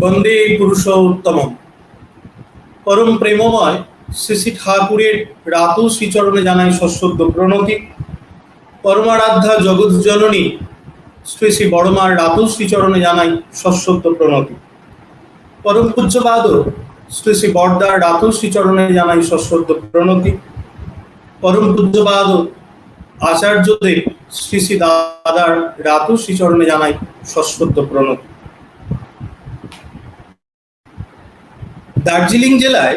বন্দে পুরুষোত্তম। পরম প্রেমময় শ্রী শ্রী ঠাকুরের রাতু শ্রীচরণে জানাই সশ্রদ্ধ প্রণতি। পরমারাধ্যা জগৎ জননী শ্রী শ্রী বড়মার রাতু শ্রীচরণে জানাই সশ্রদ্ধ প্রণতি। পরম পূজ্যপাদ শ্রী শ্রী বড়দার রাতু শ্রীচরণে জানাই সশ্রদ্ধ প্রণতি। পরম পূজ্যপাদ আচার্যদেব শ্রী শ্রী দাদার রাতু শ্রীচরণে জানাই সশ্রদ্ধ প্রণতি। দার্জিলিং জেলায়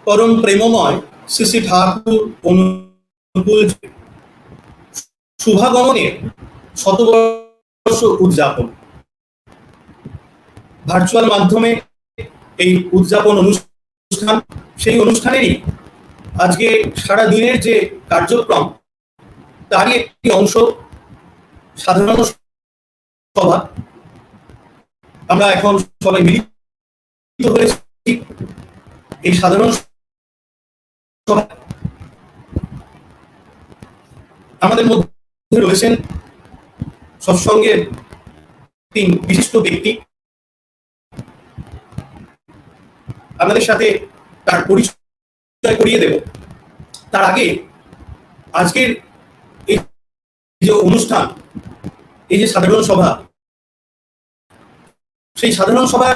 পরম প্রেমময় শ্রী শ্রী ঠাকুর অনুকূল শুভাগমনের শতবর্ষ উদযাপন। ভার্চুয়াল মাধ্যমে এই উদযাপন অনুষ্ঠান, সেই অনুষ্ঠানেরই আজকে সারা দিনের যে কার্যক্রম তারই একটি অংশ সাধারণ সভা। আমরা এখন সবাই মিলিত হয়েছি এই সাধারণ সভা। আমাদের মধ্যে রয়েছেন সৎসঙ্গের তিন বিশিষ্ট ব্যক্তি। আপনাদের সাথে তার পরিচয় করিয়ে দেব। তার আগে আজকের এই যে অনুষ্ঠান, এই যে সাধারণ সভা, সেই সাধারণ সভার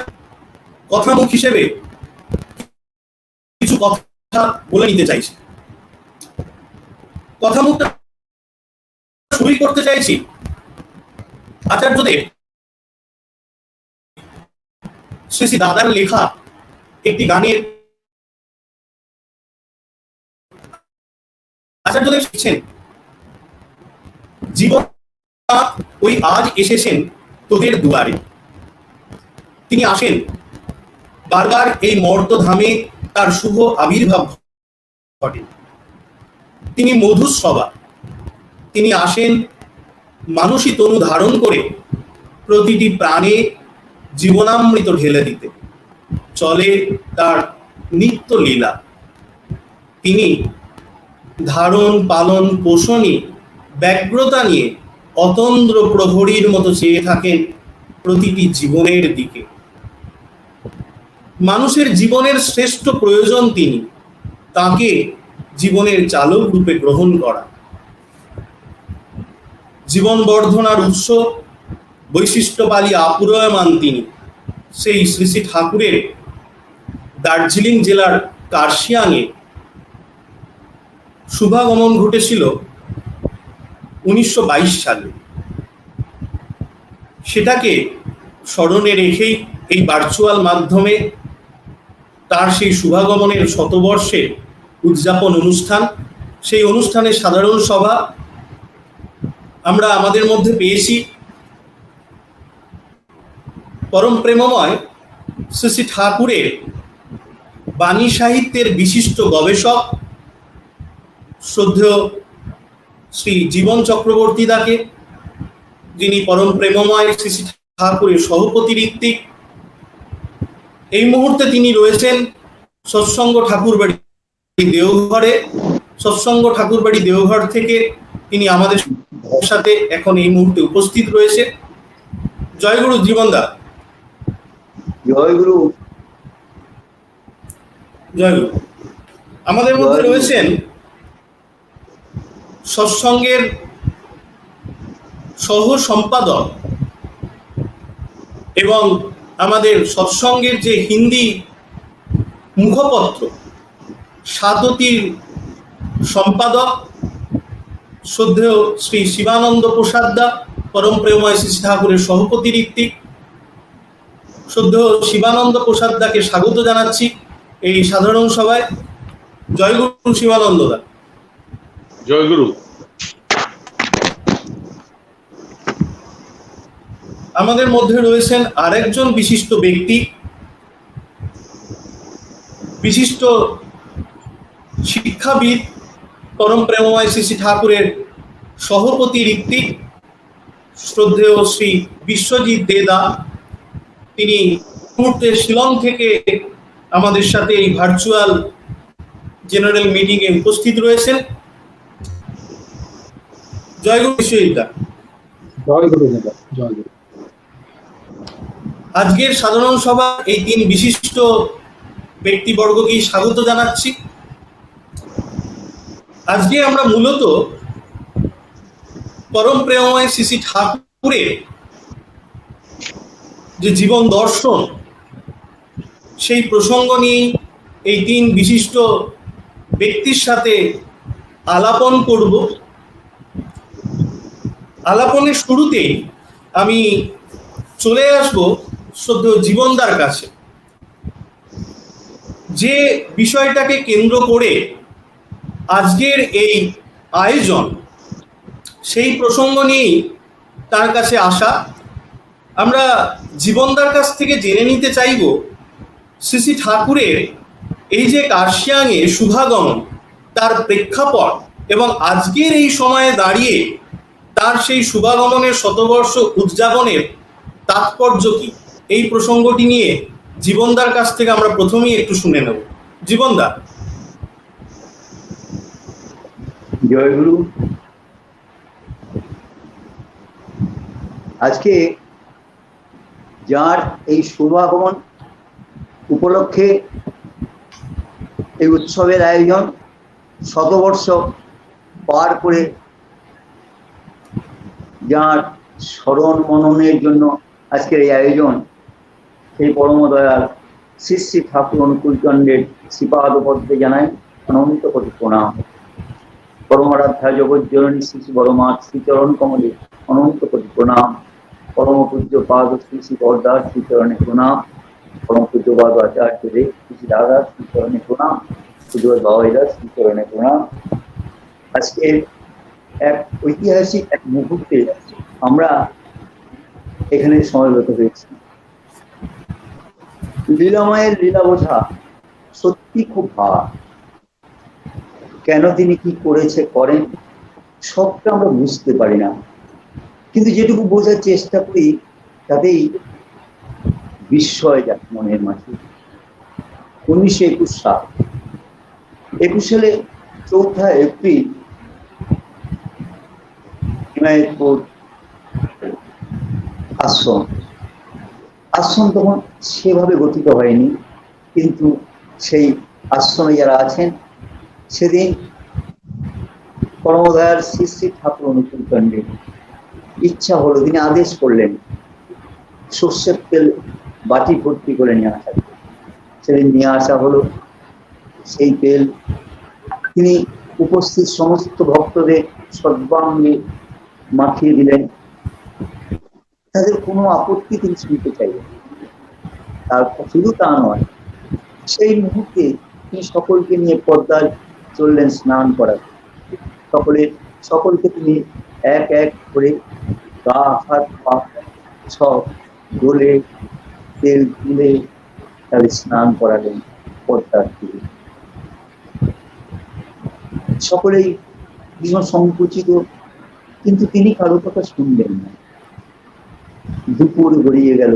কথামুখ হিসেবে কিছু কথা বলে নিতে চাইছি। কথামুখটা শুরুই করতে চাইছি আচার্যদেব শ্রী শ্রী দাদার লেখা একটি গানের। আচার্যদেব শিখছেন, জীবন ওই আজ এসেছেন তোদের দুয়ারে। তিনি আসেন বারবার এই মর্তধামে, তার শুভ আবির্ভাব ঘটে। তিনি মধুস্বভা, তিনি আসেন মানসী তনু ধারণ করে প্রতিটি প্রাণে জীবনামৃত ঢেলে দিতে। চলে তার নিত্য লীলা। তিনি ধারণ পালন পোষণী ব্যগ্রতা নিয়ে অতন্দ্র প্রহরীর মতো চেয়ে থাকেন প্রতিটি জীবনের দিকে। মানুষের জীবনের শ্রেষ্ঠ প্রয়োজন তিনি, তাকে জীবনের চালক রূপে গ্রহণ করা। জীবন বর্ধনার উৎস, বৈশিষ্ট্যপালী আপ্রয়মান তিনি। সেই শ্রী শ্রী ঠাকুরের দার্জিলিং জেলার কার্শিয়াংয়ে শুভাগমন ঘটেছিল 1922 সালে। সেটাকে স্মরণে রেখেই এই ভার্চুয়াল মাধ্যমে তার সেই শুভাগমনের শতবর্ষে উদযাপন অনুষ্ঠান, সেই অনুষ্ঠানের সাধারণ সভা আমরা আমাদের মধ্যে পেয়েছি। পরম প্রেমময় শ্রী শ্রী ঠাকুরের বাণী সাহিত্যের বিশিষ্ট গবেষক শ্রদ্ধেয় শ্রী জীবন চক্রবর্তী দাকে, যিনি পরম প্রেমময় শ্রী শ্রী ঠাকুরের সহপতি ঋত্বিক। এই মুহূর্তে তিনি রয়েছেন সৎসঙ্গ ঠাকুরবাড়ি দেওঘরে। সৎসঙ্গ ঠাকুরবাড়ি দেওঘর থেকে তিনি আমাদের সাথে এখন এই মুহূর্তে উপস্থিত রয়েছে। জয়গুরু জীবনদা। জয়গুরু। জয়গুরু। আমাদের মধ্যে রয়েছেন সৎসঙ্গের সহ সম্পাদক এবং আমাদের সৎসঙ্গের যে হিন্দি মুখপত্র সাততির সম্পাদক শ্রদ্ধেয় শ্রী শিবানন্দ প্রসাদ দা, পরম প্রেমময় শ্রী ঠাকুরের সহপতি ঋত্বিক। শ্রদ্ধেয় শিবানন্দ প্রসাদ দাকে স্বাগত জানাচ্ছি এই সাধারণ সভায়। জয়গুরু শিবানন্দ দা। জয়গুরু। আমাদের মধ্যে রয়েছেন আরেকজন বিশিষ্ট ব্যক্তি, বিশিষ্ট শিক্ষাবিদ, পরম প্রেমময় শ্রী শ্রী ঠাকুরের সহপতি ঋত্বিক, শ্রদ্ধেয় শ্রী বিশ্বজিৎ দেদা। তিনি মুহূর্তে শিলং থেকে আমাদের সাথে এই ভার্চুয়াল জেনারেল মিটিংয়ে উপস্থিত রয়েছেন। জয়গুরু বিশ্বজিৎ দা। জয়গুরু দাদা। জয়গুরু। আজকের সাধারণ সভা এই তিন বিশিষ্ট ব্যক্তিবর্গকেই স্বাগত জানাচ্ছি। আজকে আমরা মূলত পরম প্রেমময় শ্রী শ্রী ঠাকুরের যে জীবন দর্শন, সেই প্রসঙ্গ নিয়েই এই তিন বিশিষ্ট ব্যক্তির সাথে আলাপন করব। আলাপনের শুরুতেই আমি চলে আসব শ্রদ্ধেয় জীবনদার কাছে। যে বিষয়টাকে কেন্দ্র করে আজকের এই আয়োজন, সেই প্রসঙ্গ নিয়েই তার কাছে আসা। আমরা জীবনদার কাছ থেকে জেনে নিতে চাইব শ্রী শ্রী ঠাকুরের এই যে কার্শিয়াংয়ে শুভাগমন, তার প্রেক্ষাপট এবং আজকের এই সময়ে দাঁড়িয়ে তার সেই শুভাগমনের শতবর্ষ উদযাপনের তাৎপর্য কি, এই প্রসঙ্গটি নিয়ে জীবনদার কাছ থেকে আমরা প্রথমেই একটু শুনে নেব। জীবনদা। জয়গুরু। আজকে যার এই শুভাগমন উপলক্ষে এই উৎসবের আয়োজন, শতবর্ষ পার করে যার স্মরণ মননের জন্য আজকের এই আয়োজন, সেই পরম দয়াল শ্রী শ্রী ঠাকুর অনুকূলচন্দ্রের শ্রীপাদপদ্মে জানাই অনন্ত কোটি প্রণাম। পরমারাধ্যা জগজ্জননী শ্রী শ্রী বড়মা শ্রীচরণ কমলে অনন্ত কোটি প্রণাম। পরম পূজ্য পাদ শ্রী শ্রী বরদাস শ্রীচরণে প্রণাম। পরম পূজ্য পাদ আচার্য দেব শ্রী শ্রী দাদা শ্রীচরণে প্রণাম। পূজ্য বাবাইদা শ্রীচরণে প্রণাম। আজকে এক ঐতিহাসিক এক মুহূর্তে আমরা এখানে সমবেত হয়েছি। লীলামায়ের লীলা বোঝা সত্যি খুব ভার। কেন তিনি কি করেছে করেন সবটা আমরা বুঝতে পারি না, কিন্তু যেটুকু বোঝার চেষ্টা করি তাতেই বিস্ময় যায় মনের মাঝে। 1921 সাল, 21 সালে 4 এপ্রিল হিমায়তপুর আশ্রম তখন সেভাবে গঠিত হয়নি, কিন্তু সেই আশ্রমে যারা আছেন সেদিন পরমদয়াল শ্রী শ্রী ঠাকুর অনুকূলচন্দ্রের ইচ্ছা হলো, তিনি আদেশ করলেন সর্ষের তেল বাটি ভর্তি করে নিয়ে আসা। সেদিন নিয়ে আসা হলো। সেই তেল তিনি উপস্থিত সমস্ত ভক্তদের সর্বাঙ্গে মাখিয়ে দিলেন। তাদের কোনো আপত্তি তিনি শুনতে চাইলেন। তার শুধু তা নয়, সেই মুহূর্তে তিনি সকলকে নিয়ে পদ্মায় চললেন স্নান করার। সকলকে তিনি এক এক করে গা হাত পা সব গলে তেল তুলে তাদের স্নান করালেন পদ্মার তীরে। সকলেই ভীষণ সংকুচিত, কিন্তু তিনি কারো কথা শুনলেন না। দুপুর গড়িয়ে গেল,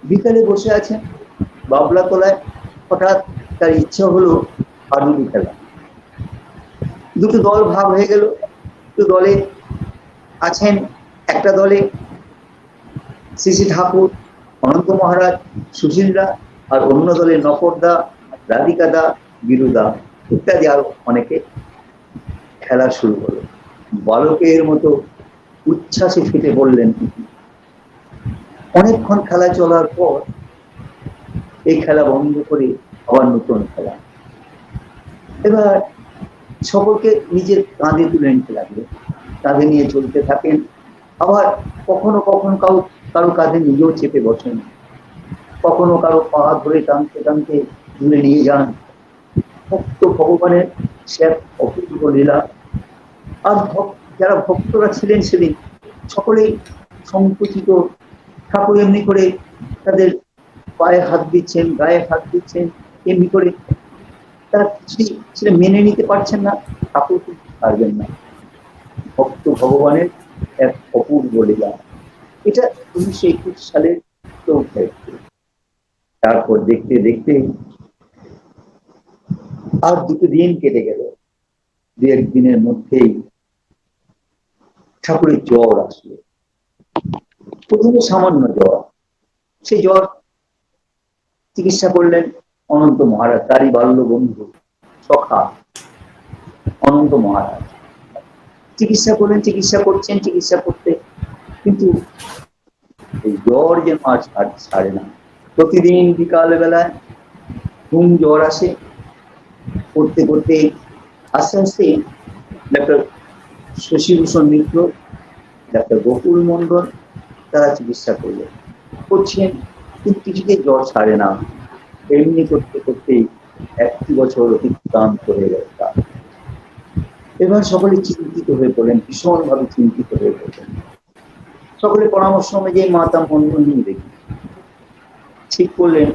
বিকালে বসে আছেন বাবলা তলায়। হঠাৎ তার ইচ্ছা হলো হাডুডু খেলা। দুটো দল ভাগ হয়ে গেল। দুটো দলে আছেন, একটা দলে শ্রী শ্রী ঠাকুর, অনন্ত মহারাজ, সুশীলদা, আর অন্য দলে নফরদা, রাধিকাদা, বীরুদা ইত্যাদি আরো অনেকে। খেলা শুরু হলো। বালকের মতো উচ্ছ্বাসে ফেটে বললেন। অনেকক্ষণ খেলা চলার পর এই খেলা বন্ধ করে আবার নতুন খেলা। এবার সকলকে নিজের কাঁধে তুলে নিতে লাগলো, কাঁধে নিয়ে চলতে থাকেন। আবার কখনো কখনো কারো কাঁধে নিজেও চেপে বসেন, কখনো কারো পা ধরে টানতে টানতে তুলে নিয়ে যান। ভক্ত ভগবানের সে এক অপূর্ব লীলা। আর যারা ভক্তরা ছিলেন সেদিন সকলেই সংকুচিত। ঠাকুর এমনি করে তাদের পায়ে হাত দিচ্ছেন, গায়ে হাত দিচ্ছেন, এমনি করে তারা সেটা মেনে নিতে পারছেন না। ঠাকুর পারবেন না। ভক্ত ভগবানের এক অপূর্ব লীলা। এটা 1921 সালের 4 এপ্রিল। তারপর দেখতে দেখতে আর 2 দিন কেটে গেল। 2-1 দিনের মধ্যেই ঠাকুরের জ্বর আসলো। প্রথমে সামান্য জ্বর, সেই জ্বর চিকিৎসা করলেন অনন্ত মহারাজ, তারই বাল্য বন্ধু সখা অনন্ত মহারাজ। চিকিৎসা করলেন, চিকিৎসা করছেন, চিকিৎসা করতে কিন্তু এই জ্বর যেন আর ছাড়ে না। প্রতিদিন বিকাল বেলায় ঘুম জ্বর আসে, করতে করতে আস্তে আস্তে ডাক্তার শশীভূষণ মিত্র, ডাক্তার গোকুল মন্ডল তারা চিকিৎসা করছেন, কিন্তু কিছুতে জ্বর ছাড়ে না। এমনি করতে করতে 1 বছর অতিক্রান্ত হয়ে গেল। এবার সকলে চিন্তিত হয়ে পড়লেন, ভীষণ ভাবে চিন্তিত হয়ে পড়লেন। সকলে পরামর্শ অনুযায়ী মাতা মনমোহিনী দেবী ঠিক করলেন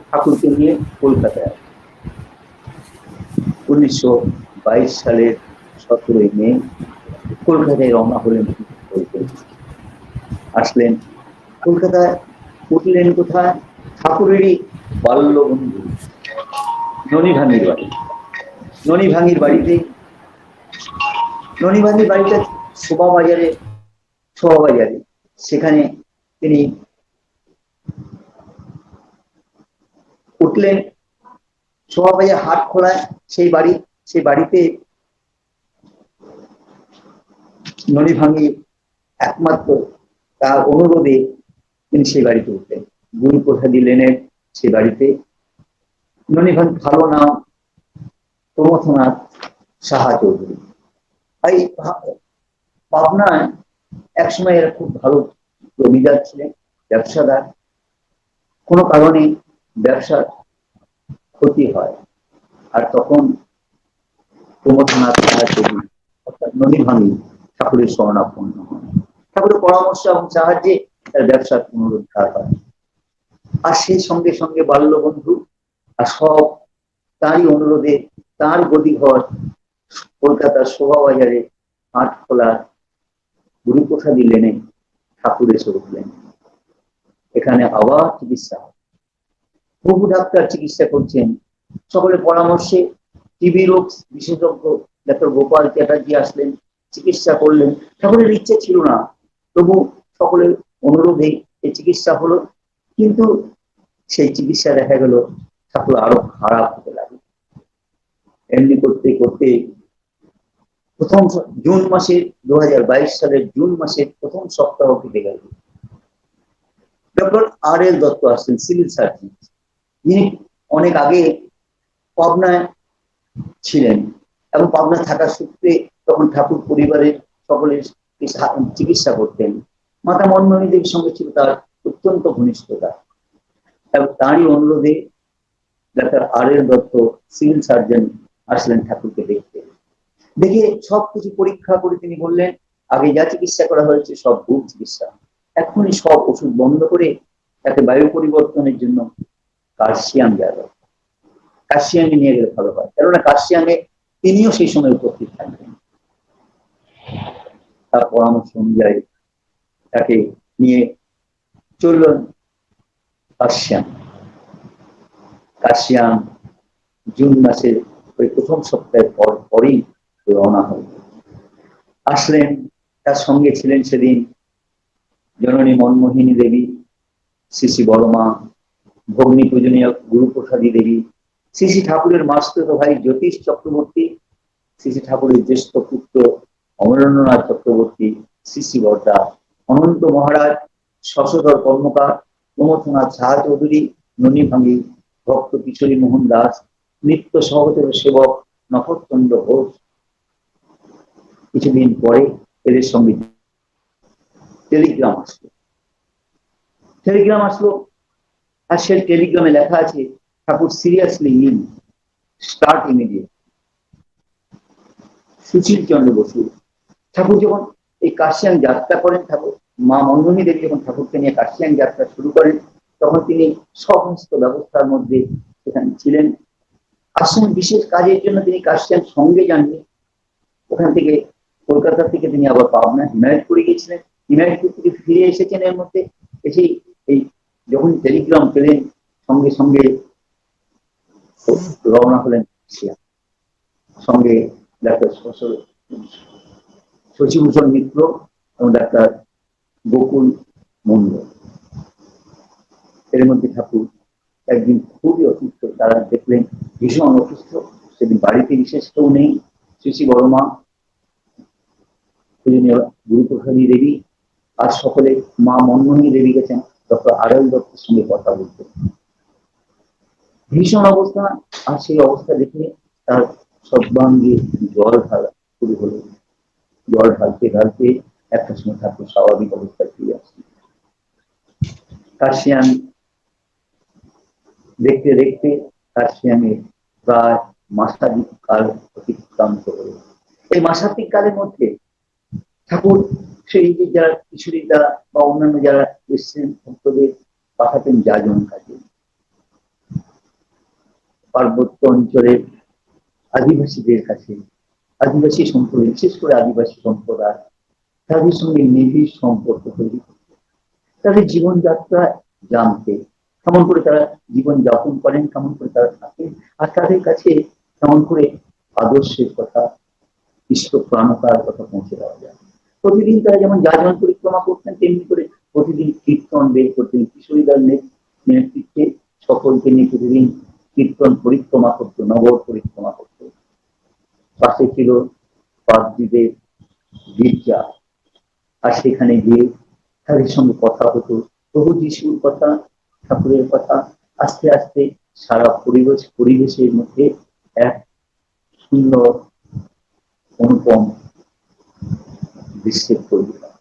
ঠাকুরকে নিয়ে কলকাতায় 1922 সালের 17 মে কলকাতায় রওনা হলেন। আসলেন কলকাতায়, উঠলেন কোথায়? ঠাকুরেরই বাল্য বন্ধু ননিভাঙির বাড়ি। ননিভাঙির বাড়িতে, ননিভাঙির বাড়িটা শোভাবাজারে, সেখানে তিনি উঠলেন। শোভাবাজার হাট খোলায় সেই বাড়িতে ননিভাঙি একমাত্র তার অনুরোধে তিনি সেই বাড়িতে উঠলেন। গুরু প্রসাদী লেনের সেই বাড়িতে। ননিভাঙি ভালো নাম প্রমথনাথ সাহা চৌধুরী। এই পাবনায় একসময় এরা খুব ভালো জমিদার ছিলেন, ব্যবসাদার। কোনো কারণে ব্যবসার ক্ষতি হয়, আর তখন প্রমথনাথ সাহা চৌধুরী অর্থাৎ ননিভাঙি ঠাকুরের শরণাপন্ন হন। ঠাকুরের পরামর্শ এবং সাহায্যে তার ব্যবসার পুনরুদ্ধার হয়। আর সেই সঙ্গে সঙ্গে বাল্য বন্ধু আর সব তারই অনুরোধে তার গদিঘর কলকাতার শোভাবাজারে হাট খোলার গুরুপ্রসাদী লেনে ঠাকুর এসে উঠলেন। এখানে আবার চিকিৎসা, বহু ডাক্তার চিকিৎসা করছেন। সকলের পরামর্শে টিবি রোগ বিশেষজ্ঞ ডাক্তার গোপাল চ্যাটার্জি আসলেন, চিকিৎসা করলেন। ঠাকুরের ইচ্ছে ছিল না, তবু সকলের অনুরোধে এই চিকিৎসা হলো। কিন্তু সেই চিকিৎসা দেখা গেল ঠাকুর আরো খারাপ হতে লাগলো। এমনি করতে করতে প্রথম জুন মাসের 2022 সালের জুন মাসের প্রথম সপ্তাহ কেটে গেল। ডক্টর RL দত্ত আসছেন, সিভিল সার্জন। যিনি অনেক আগে পাবনায় ছিলেন এবং পাবনায় থাকার সূত্রে তখন ঠাকুর পরিবারের সকলের চিকিৎসা করতেন। মাতা মনমোহিনী দেবীর সঙ্গে ছিল তার অত্যন্ত ঘনিষ্ঠতা, এবং তারই অনুরোধে doctor RL Dutta civil surgeon আসলেন ঠাকুরকে দেখতে। দেখে সবকিছু পরীক্ষা করে তিনি বললেন, আগে যা চিকিৎসা করা হয়েছে সব ভুল চিকিৎসা, এখনই সব ওষুধ বন্ধ করে তাকে বায়ু পরিবর্তনের জন্য কার্শিয়াং দেওয়া দরকার। কার্শিয়াঙ্গে নিয়ে গেলে ভালো হয়, কেননা কার্শিয়াঙ্গে তিনিও সেই সময় উপস্থিত থাকবেন। তার পরামর্শ অনুযায়ী তাকে নিয়ে চললেন কার্শিয়াং। কার্শিয়াং জুন মাসের ওই প্রথম সপ্তাহের পরেই রওনা হল। আসলেন, তার সঙ্গে ছিলেন সেদিন জননী মনমোহিনী দেবী, শ্রী শ্রী বড়মা, ভগ্নী পূজনীয় গুরুপ্রসাদী দেবী, শ্রী শ্রী ঠাকুরের মাস্তুত ভাই জ্যোতিষ চক্রবর্তী, শ্রী শ্রী ঠাকুরের জ্যেষ্ঠ পুত্র অমরেন্দ্রনাথ চক্রবর্তী, শ্রী শ্রী বর্দা, অনন্ত মহারাজ, শশধর কর্মকার, প্রমথনাথ সাহা চৌধুরী, ননিভাঙি, ভক্ত কিশোরী মোহন দাস, নিত্য সহচর সেবক নফরচন্দ্র ঘোষ। কিছুদিন পরে এদের সঙ্গে টেলিগ্রাম আসলো, আর সেই টেলিগ্রামে লেখা আছে, ঠাকুর সিরিয়াসলি ইন, স্টার্ট ইমিডিয়েট। সুশীল চন্দ্র বসু। ঠাকুর যখন এই কার্শিয়াং যাত্রা করেন, ঠাকুর মা মনমোহিনী দেবী যখন ঠাকুরকে নিয়ে কার্শিয়াং যাত্রা শুরু করেন, তখন তিনি সমস্ত ব্যবস্থার মধ্যে সেখানে ছিলেন। আসেন বিশেষ কাজের জন্য তিনি কার্শিয়াং সঙ্গে যাননি, ওখান থেকে কলকাতা থেকে তিনি আবার পাবনা হিমায়তপুরে গিয়েছিলেন। হিমায়তপুর থেকে ফিরে এসেছেন, এর মধ্যে এসে এই যখন টেলিগ্রাম পেলেন সঙ্গে সঙ্গে রওনা হলেন সঙ্গে ডাক্তার শশীভূষণ মিত্র এবং ডাক্তার গোকুল মন্ডল। এর মধ্যে ঠাকুর একদিন খুবই অসুস্থ, তারা দেখলেন ভীষণ অসুস্থ। সেদিন বাড়িতে বিশেষ কেউ নেই, শ্রী শ্রী বড় মা, পূজনীয় গুরুপ্রসাদী দেবী আর সকলে, মা মনমোহিনী দেবী গেছেন ডক্টর আরএল দত্তের সঙ্গে কথা বলতে। ভীষণ অবস্থা, আর সেই অবস্থা দেখে তার সর্বাঙ্গে জল ঢালা শুরু হলো। জল ঢালতে ঢালতে একটা সময় ঠাকুর স্বাভাবিক অবস্থায় ফিরে আসছে। কার্শিয়ান দেখতে দেখতে কার্শিয়ানের প্রায় মাসাধিক কাল অতিক্রান্ত হলো। এই মাসাধিক কালের মধ্যে ঠাকুর সেই যে যারা কিশোরীরা বা অন্যান্য যারা এসছেন ভক্তদের পাঠাতেন যাজন কাজে। পার্বত্য অঞ্চলের আদিবাসীদের কাছে, আদিবাসী সম্প্রদায়, বিশেষ করে আদিবাসী সম্প্রদায়, তাদের সঙ্গে নিবিড় সম্পর্ক তৈরি করতে, তাদের জীবনযাত্রা জানতে, কেমন করে তারা জীবন যাপন করেন, কেমন করে তারা থাকেন, আর তাদের কাছে কেমন করে আদর্শের কথা, ঈশ্বর প্রাণতার কথা পৌঁছে দেওয়া যায়। প্রতিদিন তারা যেমন যাজন পরিক্রমা করতেন, তেমনি করে প্রতিদিন কীর্তন বের করতেন। কিশোরীদের নেতৃত্বে সকলকে নিয়ে প্রতিদিন কীর্তন পরিক্রমা করতো, নগর পরিক্রমা করতো। পাশে ছিল পাদ্রীদের গির্জা, আর সেখানে গিয়ে তাদের সঙ্গে কথা হতো, প্রভু যিশুর কথা, ঠাকুরের কথা। আস্তে আস্তে সারা পরিবেশের মধ্যে এক সুন্দর অনুপম দৃশ্যের তৈরি হয়।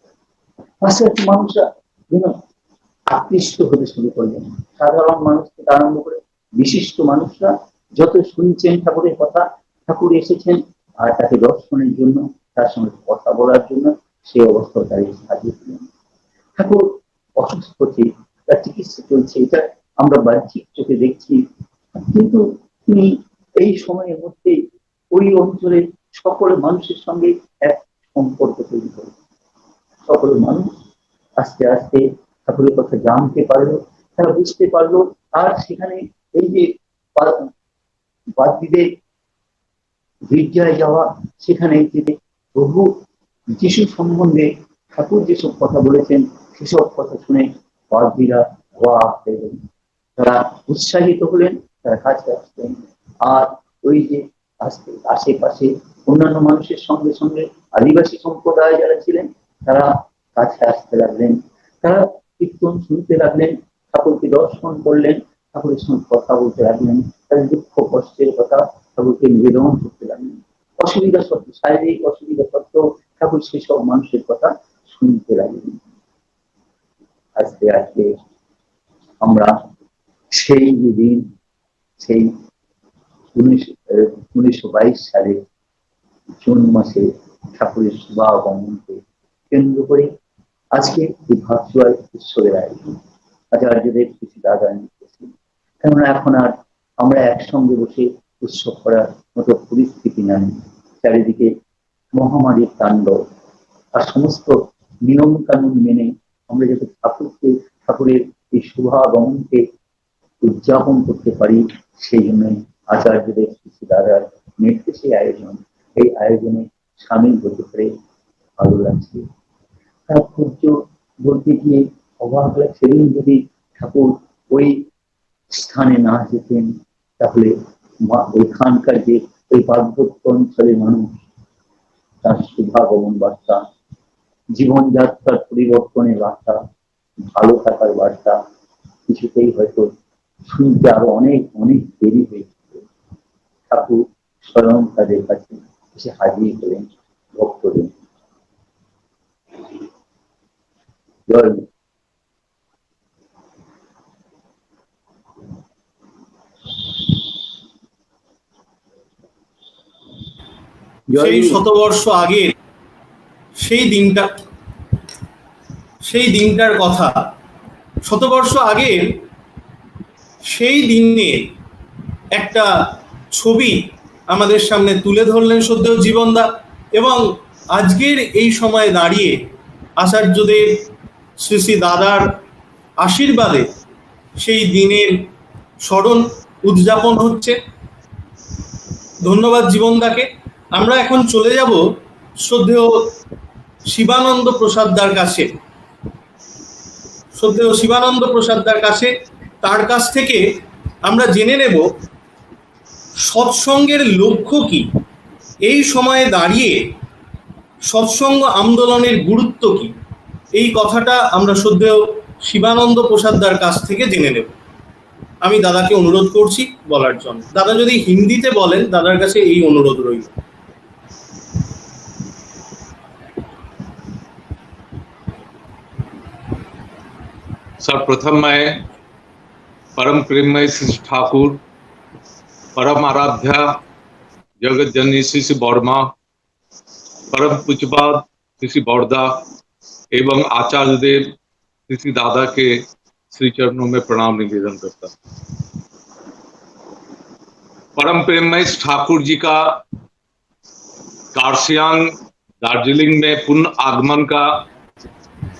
আস্তে আস্তে মানুষরা যেন আকৃষ্ট হতে শুরু করলেন। সাধারণ মানুষ থেকে আরম্ভ করে বিশিষ্ট মানুষরা যত শুনছেন ঠাকুরের কথা, ঠাকুর এসেছেন আর তাকে দর্শনের জন্য, তার সঙ্গে কথা বলার জন্য, সেই অবস্থায় দাঁড়িয়ে সাজিয়েছিলেন। ঠাকুর অসুস্থ, তার চিকিৎসা চলছে, এটা আমরা বাহ্যিক চোখে দেখছি, কিন্তু তিনি এই সময়ের মধ্যে ওই অঞ্চলের সকল মানুষের সঙ্গে এক সম্পর্ক তৈরি করেন। সকল মানুষ আস্তে আস্তে ঠাকুরের কথা জানতে পারলো, তারা বুঝতে পারলো। আর সেখানে এই যে বাদীদের গির্জায় যাওয়া, সেখানে যে প্রভু যিশু সম্বন্ধে ঠাকুর যেসব কথা বলেছেন, সেসব কথা শুনে বাদীরা অবাক হয়ে গেলেন, তারা উৎসাহিত হলেন, তারা কাছে আসলেন। আর ওই যে আশেপাশে অন্যান্য মানুষের সঙ্গে সঙ্গে আদিবাসী সম্প্রদায় যারা ছিলেন, তারা কাছে আসতে লাগলেন, তারা কীর্তন শুনতে লাগলেন, ঠাকুরকে দর্শন করলেন, ঠাকুরের সঙ্গে কথা বলতে লাগলেন, তাদের দুঃখ কষ্টের কথা ঠাকুরকে নিবেদন করতে লাগলেন। অসুবিধা সত্ত্বেও, শারীরিক অসুবিধা সত্ত্বেও ঠাকুর সেসব মানুষের কথা শুনতে লাগলেন। আস্তে আস্তে আমরা সেই দিন, সেই 1922 সালে জুন মাসে ঠাকুরের শুভাগমনকে কেন্দ্র করে আজকে এই ভার্চুয়াল উৎসবের আয়োজন আচার্যদের কিছু দাদা নিতেছি। কেননা এখন আর আমরা একসঙ্গে বসে উৎসব করার মতো পরিস্থিতি নাই। চারিদিকে মহামারীর তাণ্ডব, আর সমস্ত নিয়ম কানুন মেনে আমরা যাতে ঠাকুরের এই শুভাগমনকে উদযাপন করতে পারি, সেই জন্য আচার্যদের কিছু দাদার নির্দেশে আয়োজন। এই আয়োজনে সামিল হতে পারে ভালো লাগছে। তাৎপর্য বলতে গিয়ে অবাক লাগছে, সেদিন যদি ঠাকুর ওই স্থানে না যেতেন, তাহলে ওইখানকার যে ওই পার্বত্য অঞ্চলের মানুষ, তার শুভাগমন বার্তা, জীবনযাত্রার পরিবর্তনের বার্তা, ভালো থাকার বার্তা কিছুতেই হয়তো শুনতে আরো অনেক অনেক দেরি হয়েছিল। ঠাকুর স্বয়ং তাদের কাছে এসে হাজির হলেন ভক্তদের। জয়। সেই শতবর্ষ আগের সেই দিনটার কথা, শতবর্ষ আগের সেই দিনের একটা ছবি আমাদের সামনে তুলে ধরলেন শ্রদ্ধেয় জীবনদা। এবং আজকের এই সময়ে দাঁড়িয়ে আচার্যদের শ্রী শ্রী দাদার আশীর্বাদে সেই দিনের স্মরণ উদযাপন হচ্ছে। ধন্যবাদ জীবনদাকে। আমরা এখন চলে যাব শ্রদ্ধেয় শিবানন্দ প্রসাদদার কাছে। শ্রদ্ধেয় শিবানন্দ প্রসাদদার কাছে তার কাছ থেকে আমরা জেনে নেব সৎসঙ্গের লক্ষ্য কি, এই সময়ে দাঁড়িয়ে সৎসঙ্গ আন্দোলনের গুরুত্ব কি, এই কথাটা আমরা শ্রদ্ধেয় শিবানন্দ প্রসাদদার কাছ থেকে জেনে নেব। আমি দাদাকে অনুরোধ করছি বলার জন্য। দাদা যদি হিন্দিতে বলেন, দাদার কাছে এই অনুরোধ রইল। सर्वप्रथम मैं परम प्रेममय श्री ठाकुर, परम आराध्या जगत जननी श्री बौरमा, परम पूज्यपाद श्री बौरदा एवं आचार्य देव श्री दादा के श्री चरणों में प्रणाम निवेदन करता। परम प्रेममय ठाकुर जी का कारसियांग दार्जिलिंग में पुनः आगमन का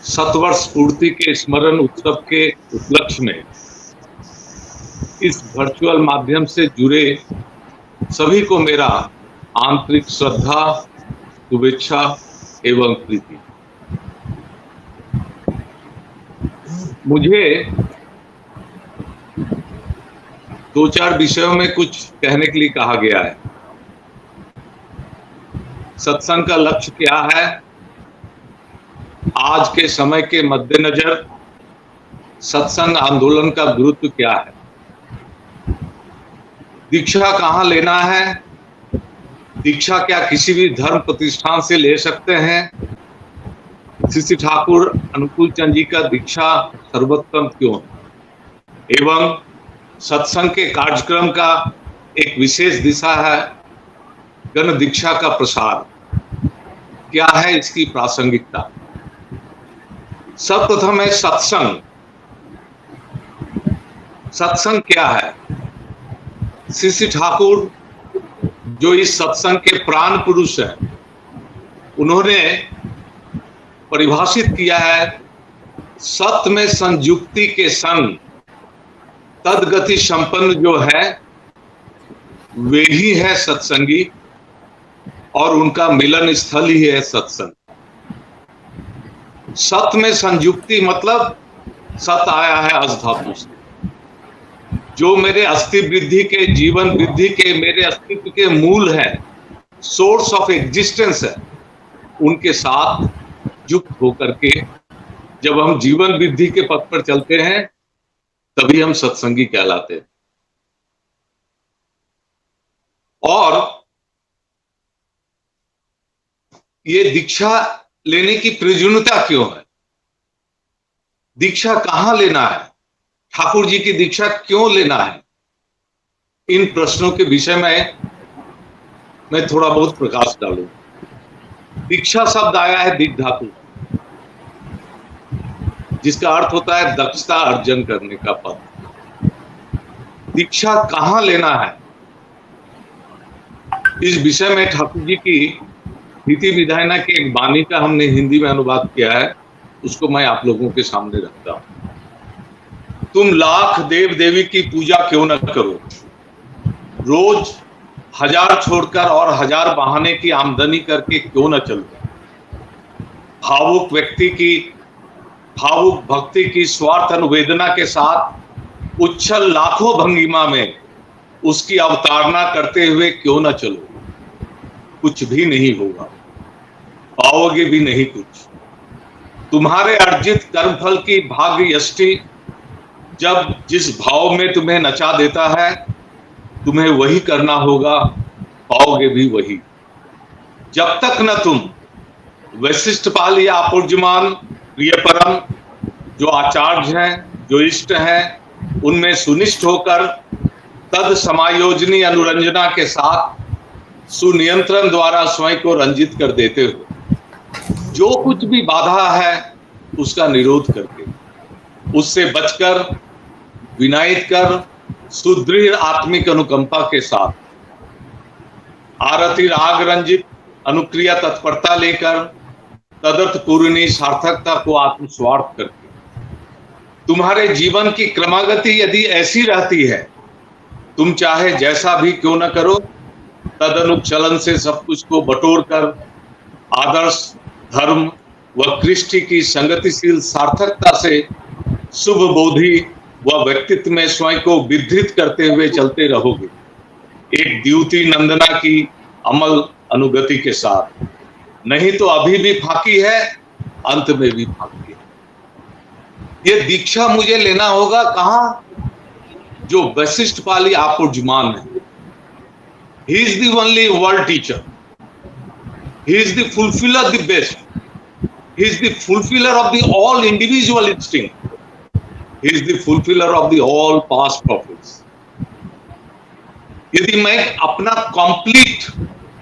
7 वर्ष पूर्ति के स्मरण उत्सव के उपलक्ष्य में इस वर्चुअल माध्यम से जुड़े सभी को मेरा आंतरिक श्रद्धा, शुभेच्छा एवं प्रीति। मुझे 2-4 विषयों में कुछ कहने के लिए कहा गया है। सत्संग का लक्ष्य क्या है, आज के समय के मद्देनजर सत्संग आंदोलन का गुरुत्व क्या है, दीक्षा कहाँ लेना है, दीक्षा क्या किसी भी धर्म प्रतिष्ठान से ले सकते हैं, श्री ठाकुर अनुकूल चंद जी का दीक्षा सर्वोत्तम क्यों है, एवं सत्संग के कार्यक्रम का एक विशेष दिशा है गण दीक्षा का प्रसार, क्या है इसकी प्रासंगिकता। सर्वप्रथम है सत्संग। सत्संग क्या है? श्री ठाकुर जो इस सत्संग के प्राण पुरुष हैं, उन्होंने परिभाषित किया है, सत्य में संयुक्ति के संग तदगति संपन्न जो है वे ही है सत्संगी, और उनका मिलन स्थल ही है सत्संग। सत्य में संयुक्ति मतलब सत आया है अस धातु से, जो मेरे अस्थि वृद्धि के, जीवन वृद्धि के, मेरे अस्तित्व के मूल है, सोर्स ऑफ एग्जिस्टेंस है, उनके साथ युक्त होकर के जब हम जीवन वृद्धि के पथ पर चलते हैं तभी हम सत्संगी कहलाते हैं। और ये दीक्षा लेने की प्रयोजनता क्यों है, दीक्षा कहां लेना है, ठाकुर जी की दीक्षा क्यों लेना है, इन प्रश्नों के विषय में मैं थोड़ा बहुत प्रकाश डालूं। दीक्षा शब्द आया है दिग् धातु, जिसका अर्थ होता है दक्षता अर्जन करने का पद। दीक्षा कहां लेना है, इस विषय में ठाकुर जी की नीति विधायना के एक वाणी का हमने हिंदी में अनुवाद किया है, उसको मैं आप लोगों के सामने रखता हूं। तुम लाख देव देवी की पूजा क्यों न करो, रोज 1000 छोड़कर और 1000 बहाने की आमदनी करके क्यों न चलो, भावुक व्यक्ति की भावुक भक्ति की स्वार्थ अनुवेदना के साथ उच्छल लाखों भंगिमा में उसकी अवतारणा करते हुए क्यों न चलो, कुछ भी नहीं होगा, पाओगे भी नहीं कुछ। तुम्हारे अर्जित कर्मफल की भाग्य यष्टि जब जिस भाव में तुम्हें नचा देता है, तुम्हें वही करना होगा, पाओगे भी वही। जब तक न तुम वैशिष्टपाल या अपूर्जमान प्रिय परम जो आचार्य हैं, जो इष्ट हैं, उनमें सुनिष्ठ होकर तद समायोजनी अनुरंजना के साथ सुनियंत्रण द्वारा स्वयं को रंजित कर देते हो, जो कुछ भी बाधा है उसका निरोध करके, उससे बचकर, विनायित कर, सुदृढ़ आत्मिक अनुकंपा के साथ आरती राग रंजित अनुक्रिया तत्परता लेकर तदर्थ पूर्णी सार्थकता को आत्मस्वार्थ करके, तुम्हारे जीवन की क्रमागति यदि ऐसी रहती है, तुम चाहे जैसा भी क्यों न करो, तदनुचलन से सब कुछ को बटोर कर आदर्श, धर्म व कृष्टि की संगतिशील सार्थकता से शुभ बोधि वह व्यक्तित्व में स्वयं को विधृत करते हुए चलते रहोगे, एक द्युति नंदना की अमल अनुगति के साथ। नहीं तो अभी भी फाकी है, अंत में भी फाकी है। ये दीक्षा मुझे लेना होगा कहां? जो वशिष्ठ पाली आपुर्जमान है। He is the only world teacher. He is the fulfiller of the best. He is the fulfiller of the all individual instinct. He is the fulfiller of the all past prophets. यदि मैं अपना complete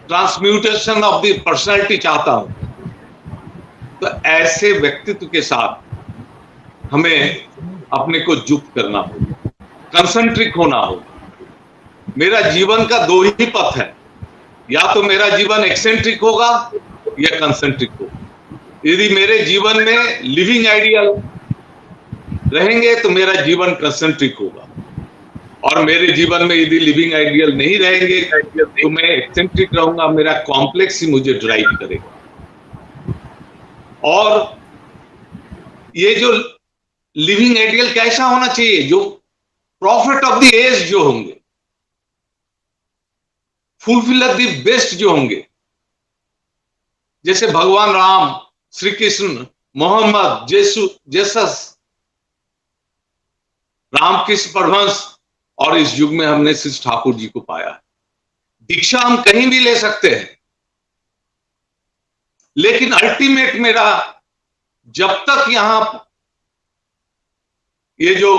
transmutation of the personality चाहता हूं, तो ऐसे व्यक्तित्व के साथ हमें अपने को युक्त करना होगा, कंसंट्रिक होना होगा। मेरा जीवन का दो ही पथ है, या तो मेरा जीवन एक्सेंट्रिक होगा या कंसेंट्रिक होगा। यदि मेरे जीवन में लिविंग आइडियल रहेंगे तो मेरा जीवन कंसेंट्रिक होगा, और मेरे जीवन में यदि लिविंग आइडियल नहीं रहेंगे तो मैं एक्सेंट्रिक रहूंगा, मेरा कॉम्प्लेक्स ही मुझे ड्राइव करेगा। और ये जो लिविंग आइडियल कैसा होना चाहिए? जो प्रॉफिट ऑफ द एज जो होंगे, फुलफिलर द बेस्ट जो होंगे, जैसे भगवान राम, श्री कृष्ण, मोहम्मद, जेसस, रामकृष्ण परमहंस, और इस युग में हमने श्री ठाकुर जी को पाया है। दीक्षा हम कहीं भी ले सकते हैं, लेकिन अल्टीमेट मेरा जब तक यहां ये जो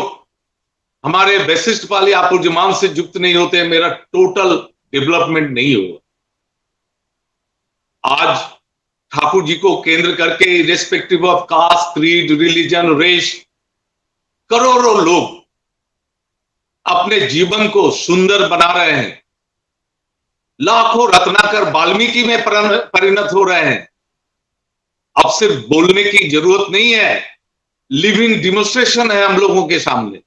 हमारे वशिष्ठ पाली आपुर्जमान से युक्त नहीं होते, मेरा टोटल डेवलपमेंट नहीं होगा। आज ठाकुर जी को केंद्र करके irrespective of caste, creed, religion, race, करोड़ों लोग अपने जीवन को सुंदर बना रहे हैं। लाखों रत्नाकर वाल्मीकि में परिणत हो रहे हैं। अब सिर्फ बोलने की जरूरत नहीं है, लिविंग डिमोन्स्ट्रेशन है हम लोगों के सामने।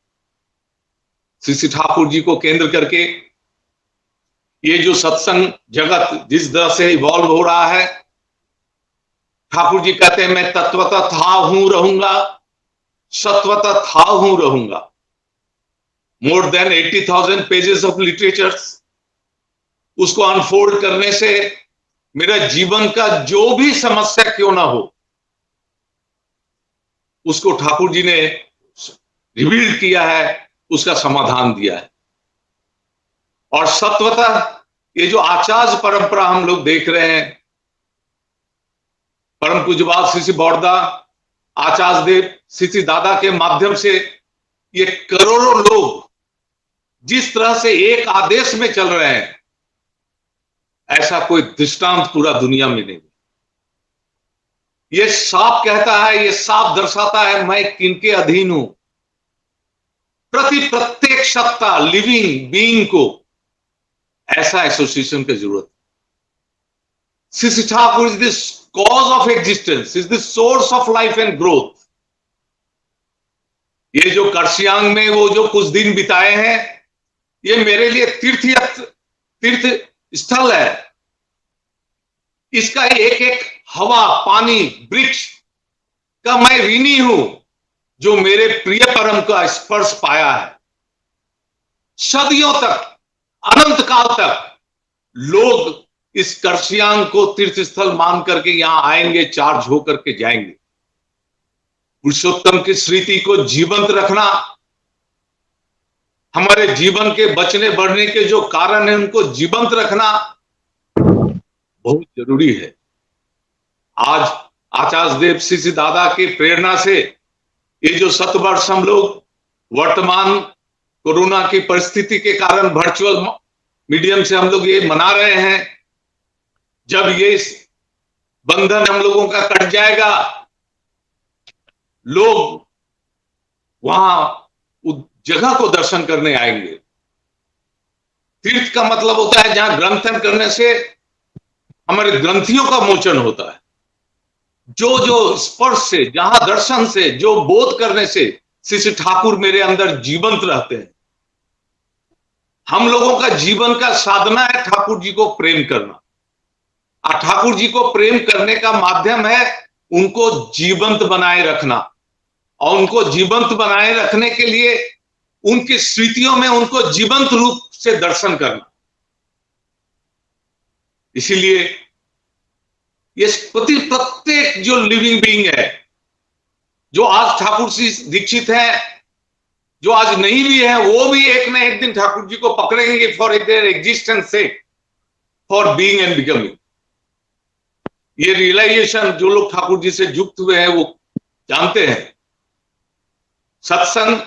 श्री ठाकुर जी को केंद्र करके ये जो सत्संग जगत जिस तरह से इवॉल्व हो रहा है, ठाकुर जी कहते हैं मैं तत्वतः था हूं रहूंगा, सत्वतः था हूं रहूंगा। More than 80,000 pages of literatures, उसको अनफोल्ड करने से मेरा जीवन का जो भी समस्या क्यों ना हो, उसको ठाकुर जी ने रिवील किया है, उसका समाधान दिया है। और सत्वतः ये जो आचार्य परंपरा हम लोग देख रहे हैं, परम पूज्यपाद श्री श्री बड़ौदा आचार्य देव श्री श्री दादा के माध्यम से ये करोड़ों लोग जिस तरह से एक आदेश में चल रहे हैं, ऐसा कोई दृष्टांत पूरा दुनिया में नहीं। ये साफ कहता है, ये साफ दर्शाता है मैं किनके अधीन हूं। प्रत्येक सत्ता, लिविंग बीइंग को ऐसा एसोसिएशन की जरूरत है। Shri Thakur is this cause of existence, is this source of life and growth. ये जो कर्सियांग में वो जो कुछ दिन बिताए हैं, ये मेरे लिए तीर्थ स्थल है। इसका एक एक हवा, पानी, वृक्ष का मैं ऋणी हूं जो मेरे प्रिय परम का स्पर्श पाया है। सदियों तक, अनंत काल तक लोग इस कर्सियांग को तीर्थ स्थल मान करके यहां आएंगे, चार्ज होकर के जाएंगे। पुरुषोत्तम की स्मृति को जीवंत रखना, हमारे जीवन के बचने बढ़ने के जो कारण है उनको जीवंत रखना बहुत जरूरी है। आज आचार्य देव श्री श्री दादा की प्रेरणा से ये जो 7 वर्ष हम लोग वर्तमान कोरोना की परिस्थिति के कारण वर्चुअल मीडियम से हम लोग ये मना रहे हैं, जब ये बंधन हम लोगों का कट जाएगा, लोग वहां उस जगह को दर्शन करने आएंगे। तीर्थ का मतलब होता है जहां ग्रंथन करने से हमारे ग्रंथियों का मोचन होता है। जो स्पर्श से, जहां दर्शन से, जो बोध करने से श्री ठाकुर मेरे अंदर जीवंत रहते हैं। हम लोगों का जीवन का साधना है ठाकुर जी को प्रेम करना, और ठाकुर जी को प्रेम करने का माध्यम है उनको जीवंत बनाए रखना। और उनको जीवंत बनाए रखने के लिए उनकी स्मृतियों में उनको जीवंत रूप से दर्शन करना। इसीलिए ये प्रत्येक जो लिविंग बीइंग है, जो आज ठाकुर जी दीक्षित है, जो आज नहीं भी है, वो भी एक ना एक दिन ठाकुर जी को पकड़ेंगे फॉर देयर एग्जिस्टेंस से, फॉर बीइंग एंड बिकमिंग। ये रियलाइजेशन जो लोग ठाकुर जी से युक्त हुए हैं वो जानते हैं। सत्संग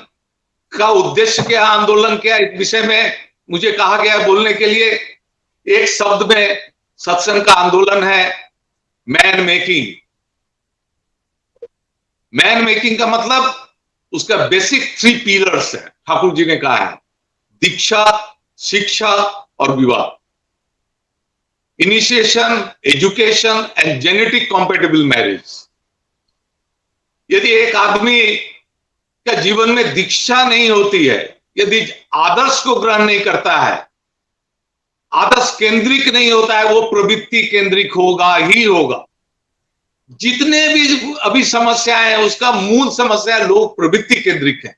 का उद्देश्य क्या, आंदोलन क्या, इस विषय में मुझे कहा गया बोलने के लिए। एक शब्द में सत्संग का आंदोलन है मैन मेकिंग। मैन मेकिंग का मतलब उसका बेसिक 3 पिलर्स है। ठाकुर जी ने कहा है दीक्षा, शिक्षा और विवाह। Initiation, education and genetic compatible marriage. यदि एक आदमी का जीवन में दीक्षा नहीं होती है, यदि आदर्श को ग्रहण नहीं करता है, आदर्श केंद्रिक नहीं होता है, वो प्रवृत्ति केंद्रिक होगा ही होगा। जितने भी अभी समस्याएं हैं उसका मूल समस्या लोग प्रवृत्ति केंद्रिक है।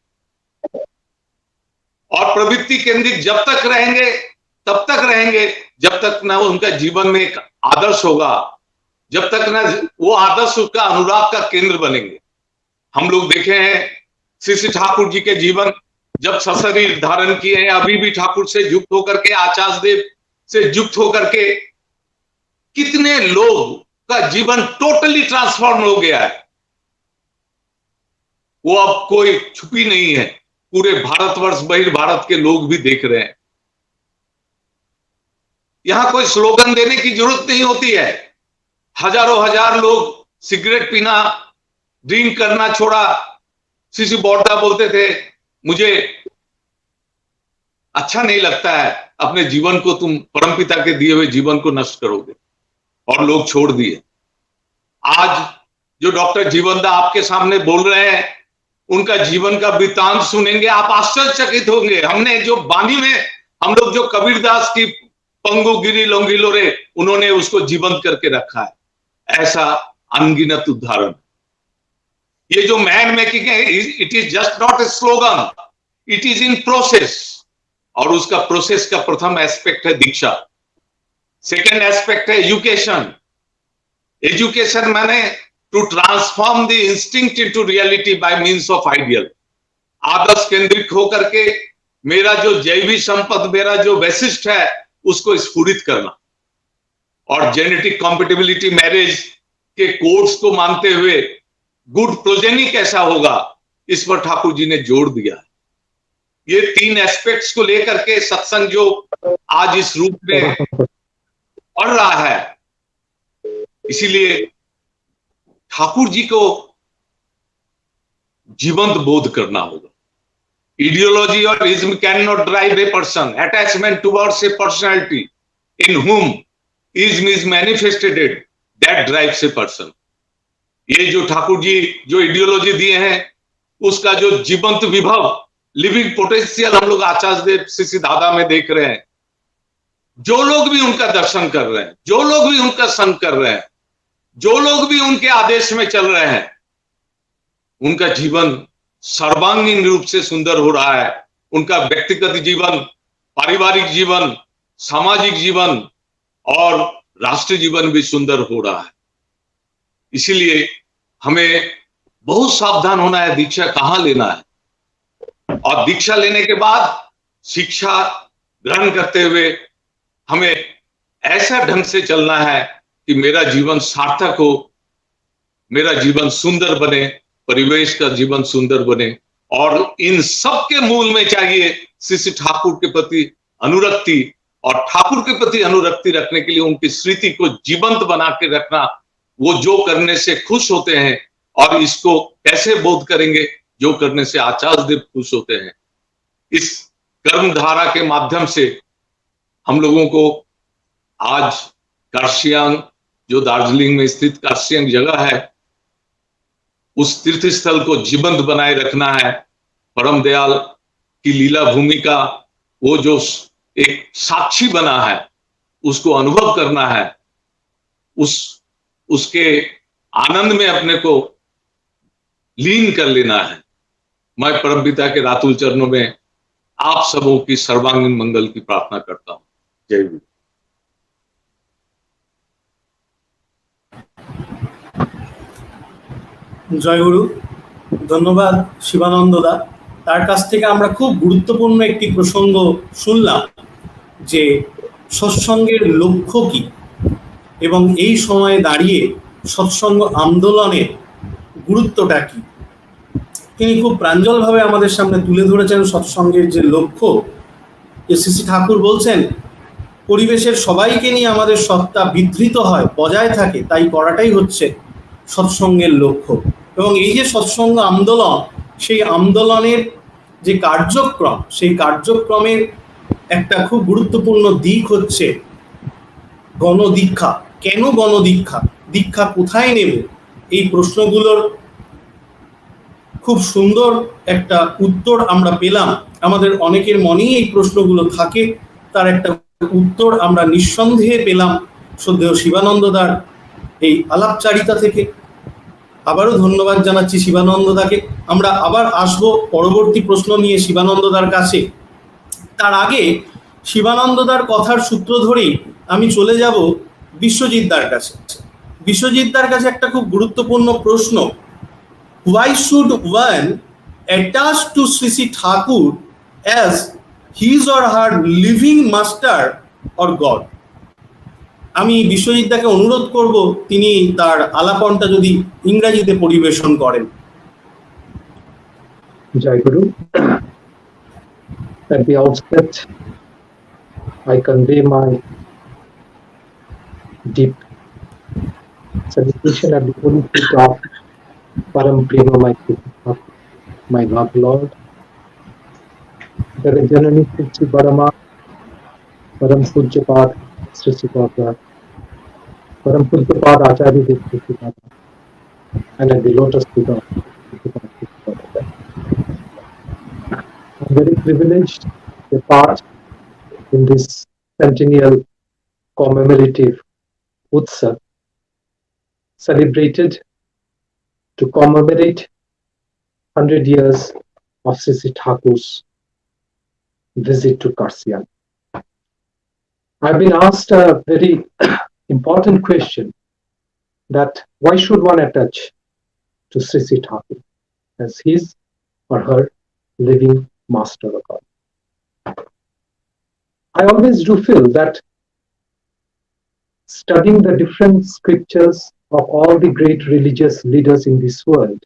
और प्रवृत्ति केंद्रिक जब तक रहेंगे तब तक रहेंगे जब तक ना उनका जीवन में एक आदर्श होगा, जब तक ना वो आदर्श उसका अनुराग का केंद्र बनेंगे। हम लोग देखे हैं श्री श्री ठाकुर जी के जीवन, जब सशरीर धारण किए हैं, अभी भी ठाकुर से युक्त होकर के, आचार्य देव से युक्त होकर के कितने लोग का जीवन टोटली ट्रांसफॉर्म हो गया है। वो अब कोई छुपी नहीं है, पूरे भारतवर्ष बहिर्भारत के लोग भी देख रहे हैं। यहां कोई स्लोगन देने की जरूरत नहीं होती है। हजारों हजार लोग सिगरेट पीना, ड्रिंक करना छोड़ा। श्री बौद्धा बोलते थे मुझे अच्छा नहीं लगता है, अपने जीवन को तुम परमपिता के दिए हुए जीवन को नष्ट करोगे, और लोग छोड़ दिए। आज जो डॉक्टर जीवनदा आपके सामने बोल रहे हैं, उनका जीवन का वृत्तांत सुनेंगे आप आश्चर्यचकित होंगे। हमने जो वाणी में हम लोग जो कबीरदास की पंगु गिरी लोंगिलो रे, उन्होंने उसको जीवंत करके रखा है। ऐसा अनगिनत उदाहरण। ये जो मैन मेकिंग है, it is just not a slogan, it is in process. और उसका प्रोसेस का प्रथम एस्पेक्ट है दीक्षा। सेकेंड एस्पेक्ट है एजुकेशन। एजुकेशन माने to transform the instinct into reality by means of ideal. आदर्श केंद्रित होकर के मेरा जो जैविक संपद, मेरा जो वैशिष्ट है, उसको स्फुरित करना। और जेनेटिक कॉम्पेटिबिलिटी मैरिज के कोड्स को मानते हुए गुड प्रोजेनी कैसा होगा, इस पर ठाकुर जी ने जोर दिया है। ये 3 एस्पेक्ट्स को लेकर के सत्संग जो आज इस रूप में पढ़ रहा है, इसीलिए ठाकुर जी को जीवंत बोध करना होगा। Ideology or ism cannot drive a person. Attachment towards a personality in whom ism is manifested, that drives a person. ये जो ठाकुर जी जो आइडियोलॉजी दिए हैं, उसका जो जीवंत विभव, लिविंग पोटेंशियल हम लोग आचार्य देव श्री दादा में देख रहे हैं। जो लोग भी उनका दर्शन कर रहे हैं, जो लोग भी उनका संग कर रहे हैं, जो लोग भी उनके आदेश में चल रहे हैं, उनका जीवन सर्वांगीण रूप से सुंदर हो रहा है। उनका व्यक्तिगत जीवन, पारिवारिक जीवन, सामाजिक जीवन और राष्ट्रीय जीवन भी सुंदर हो रहा है। इसीलिए हमें बहुत सावधान होना है दीक्षा कहां लेना है। और दीक्षा लेने के बाद शिक्षा ग्रहण करते हुए हमें ऐसा ढंग से चलना है कि मेरा जीवन सार्थक हो, मेरा जीवन सुंदर बने, परिवेश का जीवन सुंदर बने। और इन सब के मूल में चाहिए श्री ठाकुर के प्रति अनुरक्ति। और ठाकुर के प्रति अनुरक्ति रखने के लिए उनकी स्मृति को जीवंत बना के रखना। वो जो करने से खुश होते हैं, और इसको कैसे बोध करेंगे, जो करने से आचार्य देव खुश होते हैं। इस कर्म धारा के माध्यम से हम लोगों को आज कार्शियांग, जो दार्जिलिंग में स्थित कार्शियांग जगह है, उस तीर्थ स्थल को जीवंत बनाए रखना है। परम दयाल की लीला भूमि का वो जो एक साक्षी बना है, उसको अनुभव करना है, उसके आनंद में अपने को लीन कर लेना है। मैं परमपिता के रातुल चरणों में आप सबों की सर्वांगीण मंगल की प्रार्थना करता हूं। जय गुरु। জয়গুরু। ধন্যবাদ শিবানন্দ দা। তার কাছ থেকে আমরা খুব গুরুত্বপূর্ণ একটি প্রসঙ্গ শুনলাম যে সৎসঙ্গের লক্ষ্য কি এবং এই সময়ে দাঁড়িয়ে সৎসঙ্গ আন্দোলনের গুরুত্বটা কি। তিনি খুব প্রাঞ্জলভাবে আমাদের সামনে তুলে ধরেছেন সৎসঙ্গের যে লক্ষ্য। শ্রী শ্রী ঠাকুর বলছেন পরিবেশের সবাইকে নিয়ে আমাদের সত্তা বিধৃত হয়, বজায় থাকে, তাই করাটাই হচ্ছে সৎসঙ্গের লক্ষ্য। এবং এই যে সৎসঙ্গ আন্দোলন, সেই আন্দোলনের যে কার্যক্রম, সেই কার্যক্রমের একটা খুব গুরুত্বপূর্ণ দিক হচ্ছে গণদীক্ষা। কেন গণদীক্ষা, দীক্ষা কোথায় নেব, এই প্রশ্নগুলোর খুব সুন্দর একটা উত্তর আমরা পেলাম। আমাদের অনেকের মনেই এই প্রশ্নগুলো থাকে, তার একটা উত্তর আমরা নিঃসন্দেহে পেলাম শ্রদ্ধেয় শিবানন্দদার এই আলাপচারিতা থেকে। আবারও ধন্যবাদ জানাচ্ছি শিবানন্দদাকে। আমরা আবার আসব পরবর্তী প্রশ্ন নিয়ে শিবানন্দদার কাছে। তার আগে শিবানন্দদার কথার সূত্র ধরেই আমি চলে যাব বিশ্বজিৎদার কাছে। বিশ্বজিৎদার কাছে একটা খুব গুরুত্বপূর্ণ প্রশ্ন। Why should one attach to Sri Sri Thakur as his or her living master or God? আমি বিশ্বজিৎদাকে অনুরোধ করব তিনি তার আলাপনটা যদি ইংরেজিতে পরিবেশন করেন। Jai Guru. At the outset, I convey my deep salutation at the holy feet of Param Prema, my loved Lord, Jagat Janani Sri Parama, Param Pujyapad Sri Sri Baba, Param Pujyapad Acharya Dev Sri Baba, and at the lotus feet of I'm very privileged to take part in this centennial commemorative Utsav celebrated to commemorate 100 years of Sri Sri Thakur's visit to Karsian. I've been asked a very important question, that why should one attach to Sri Sri Thakur as his or her living master of God? I always do feel that studying the different scriptures of all the great religious leaders in this world,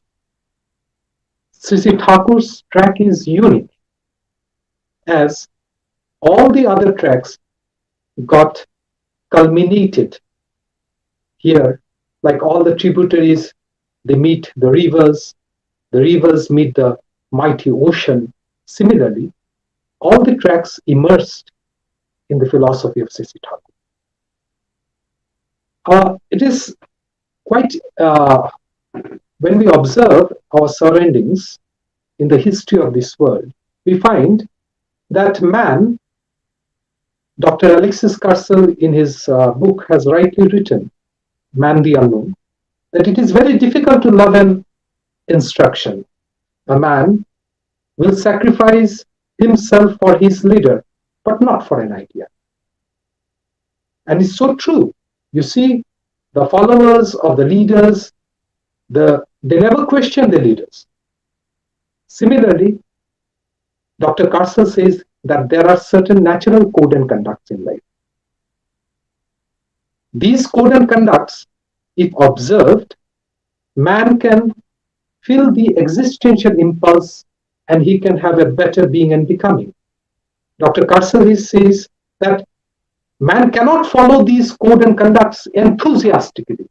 Sri Sri Thakur's track is unique, as all the other tracks got culminated here. Like all the tributaries, they meet the rivers meet the mighty ocean. Similarly, all the tracks immersed in the philosophy of Sri Sri Thakur. It is quite, when we observe our surroundings in the history of this world, we find that man, Dr. Alexis Carcel in his book has rightly written, Man the Unknown, that it is very difficult to love an instruction. A man will sacrifice himself for his leader, but not for an idea. And it's so true. You see, the followers of the leaders, they never question the leaders. Similarly, Dr. Carcel says that there are certain natural code and conducts in life. These code and conducts, if observed, man can feel the existential impulse and he can have a better being and becoming. Dr. Carcel says that man cannot follow these code and conducts enthusiastically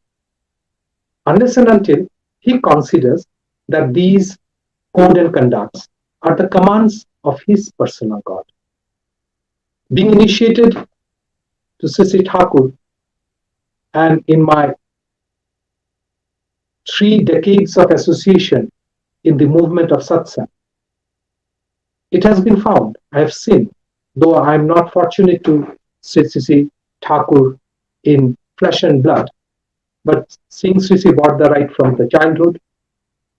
unless and until he considers that these code and conducts are the commands of his personal God. Being initiated to Sri Sri Thakur, and in my 3 decades of association in the movement of satsang, it has been found, I have seen, though I am not fortunate to see Sri Sri Thakur in flesh and blood, but seeing Sri Sri Bharda right from the childhood,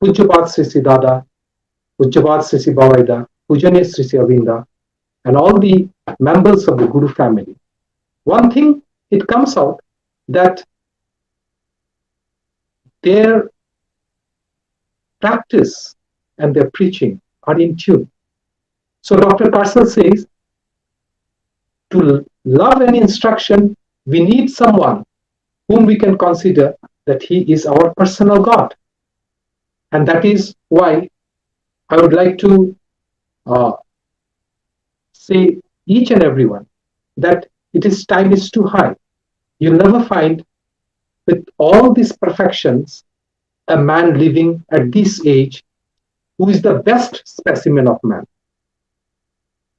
Pujyapad Sri Sri Dada, Pujyapad Sri Sri Bavaida, Pujaniya Sri Sri Avinda, and all the members of the Guru family, one thing it comes out that their practice and their preaching are in tune. So Dr. Karsal says, to love any instruction, we need someone whom we can consider that he is our personal God. And that is why I would like to say each and everyone that time is too high. You'll never find with all these perfections a man living at this age who is the best specimen of man.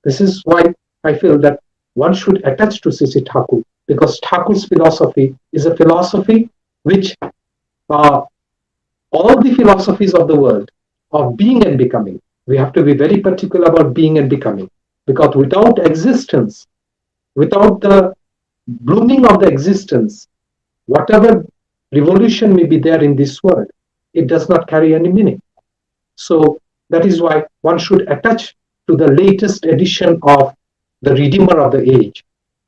This is why I feel that one should attach to Sri Thakur, because Thakur's philosophy is a philosophy which all the philosophies of the world of being and becoming, we have to be very particular about being and becoming, because without existence, without the blooming of the existence, whatever revolution may be there in this world, it does not carry any meaning. So that is why one should attach to the latest edition of the Redeemer of the age,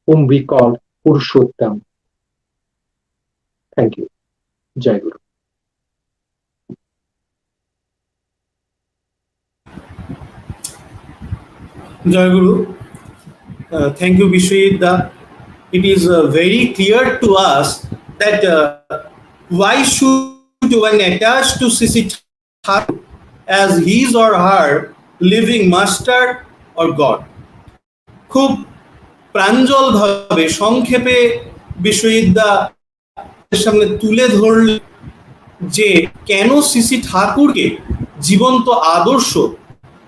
whom we call Purushottam. Thank you. Jai Guru. Jai Guru. Thank you, Vishwajit. It is very clear to us that why should one attach to Sri Thakur as his or her living master or God? খুব প্রাঞ্জল ভাবে সংক্ষেপে বিশ্বজিৎদা সামনে তুলে ধরল যে কেন শ্রী ঠাকুরকে জীবন্ত আদর্শ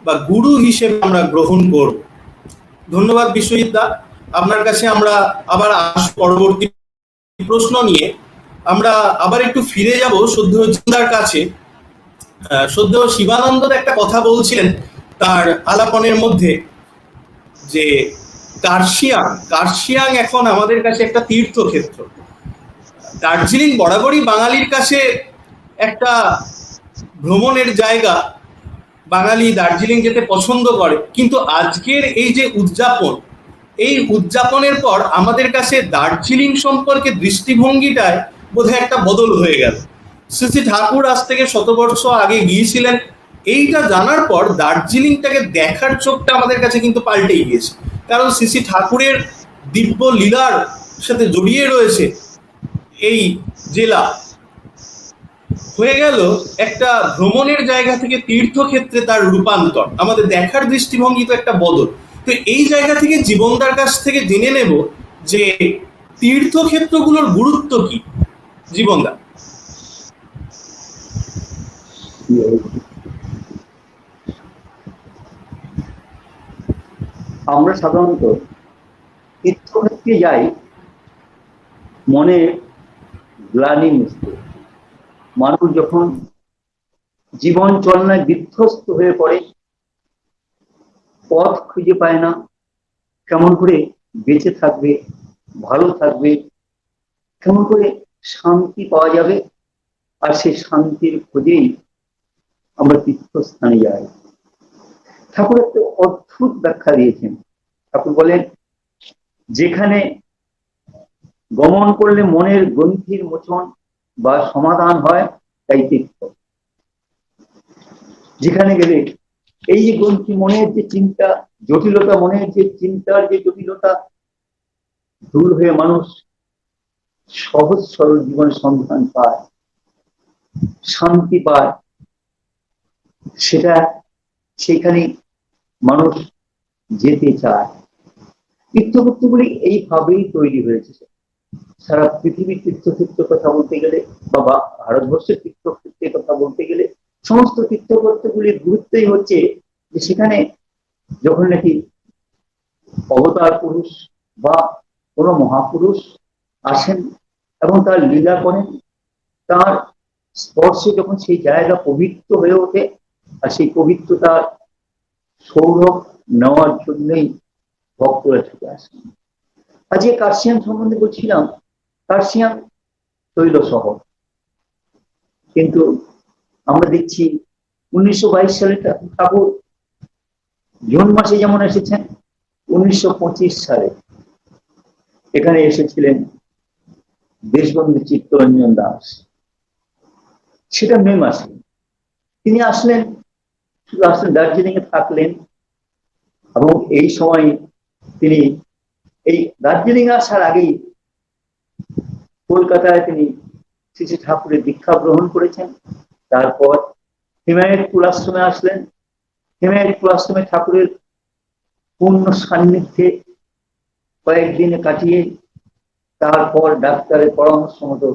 বা গুরু হিসেবে আমরা গ্রহণ করব। ধন্যবাদ বিশ্বজিৎদা। আপনার কাছে আমরা আবার পরবর্তী প্রশ্ন নিয়ে আমরা আবার একটু ফিরে যাব শ্রদ্ধেয়দার কাছে। শ্রদ্ধেয় শিবানন্দ একটা কথা বলছিলেন তার আলাপনের মধ্যে যে কার্শিয়াং এখন আমাদের কাছে একটা তীর্থক্ষেত্র। দার্জিলিং বরাবরই বাঙালির কাছে একটা ভ্রমণের জায়গা, বাঙালি দার্জিলিং যেতে পছন্দ করে, কিন্তু আজকের এই যে উদযাপন, এই উদযাপনের পর আমাদের কাছে দার্জিলিং সম্পর্কে দৃষ্টিভঙ্গিটায় বোধহয় একটা বদল হয়ে গেল। শ্রী ঠাকুর আজ থেকে 100 বর্ষ আগে গিয়েছিলেন, এইটা জানার পর দার্জিলিংটাকে দেখার চোখটা আমাদের কাছে কিন্তু পাল্টেই গিয়েছে। কারণ শ্রী ঠাকুরের দিব্য লীলার সাথে জড়িয়ে রয়েছে এই জেলা, হয়ে গেল একটা ভ্রমণের জায়গা থেকে তীর্থক্ষেত্রে তার রূপান্তর। আমাদের দেখার দৃষ্টিভঙ্গি তো একটা বদল। তো এই জায়গা থেকে জীবনদার কাছ থেকে জেনে নেব যে তীর্থক্ষেত্রগুলোর গুরুত্ব কি। জীবনদা। আমরা সাধারণত তীর্থক্ষেত্রে যাই মনে গ্লানি মুছতে। মানুষ যখন জীবন চলনায় বিধ্বস্ত হয়ে পড়ে, পথ খুঁজে পায় না, কেমন করে বেঁচে থাকবে, ভালো থাকবে, কেমন করে শান্তি পাওয়া যাবে, আর সেই শান্তির খোঁজেই আমরা তীর্থস্থানে যাই। ঠাকুর একটা অদ্ভুত ব্যাখ্যা দিয়েছেন। ঠাকুর বলেন, যেখানে গমন করলে মনের গ্রন্থির মোচন বা সমাধান হয় তাই তীর্থ। যেখানে গেলে এই যে গ্রন্থি, মনের যে চিন্তা জটিলতা, মনের যে চিন্তার যে জটিলতা দূর হয়ে মানুষ সহজ সরল জীবনের সন্ধান পায়, শান্তি পায়, সেখানে মানুষ যেতে চায়। তীর্থক্ষেত্রগুলি এইভাবেই তৈরি হয়েছে। সারা পৃথিবীর তীর্থক্ষেত্রের কথা বলতে গেলে বা ভারতবর্ষের তীর্থক্ষেত্রের কথা বলতে গেলে সমস্ত তীর্থক্ষেত্রগুলির গুরুত্বই হচ্ছে যে সেখানে যখন নাকি অবতার পুরুষ বা কোনো মহাপুরুষ আসেন এবং তার লীলা করেন, তার স্পর্শে যখন সেই জায়গা পবিত্র হয়ে ওঠে, আর সেই পবিত্রতার সৌরভ নেওয়ার জন্যই ভক্তরা ছুটে আসেন। আজকে কার্শিয়াং সম্বন্ধে বলছিলাম, কার্শিয়াং তৈল শহর, কিন্তু আমরা দেখছি 1922 সালে ঠাকুর জুন মাসে যেমন এসেছেন, 1925 সালে এখানে এসেছিলেন দেশবন্ধু চিত্তরঞ্জন দাস। সেটা মে মাসে তিনি আসলেন, শুধু আসলেন, দার্জিলিং এ থাকলেন এবং এই সময় তিনি এই দার্জিলিং আসার আগেই কলকাতায় তিনি শ্রী শ্রী ঠাকুরের দীক্ষা গ্রহণ করেছেন। তারপর হিমায়তপুর আশ্রমে আসলেন। হিমায়তপুর আশ্রমে ঠাকুরের পূর্ণ সান্নিধ্যে কয়েকদিন কাটিয়ে তারপর ডাক্তারের পরামর্শ মতো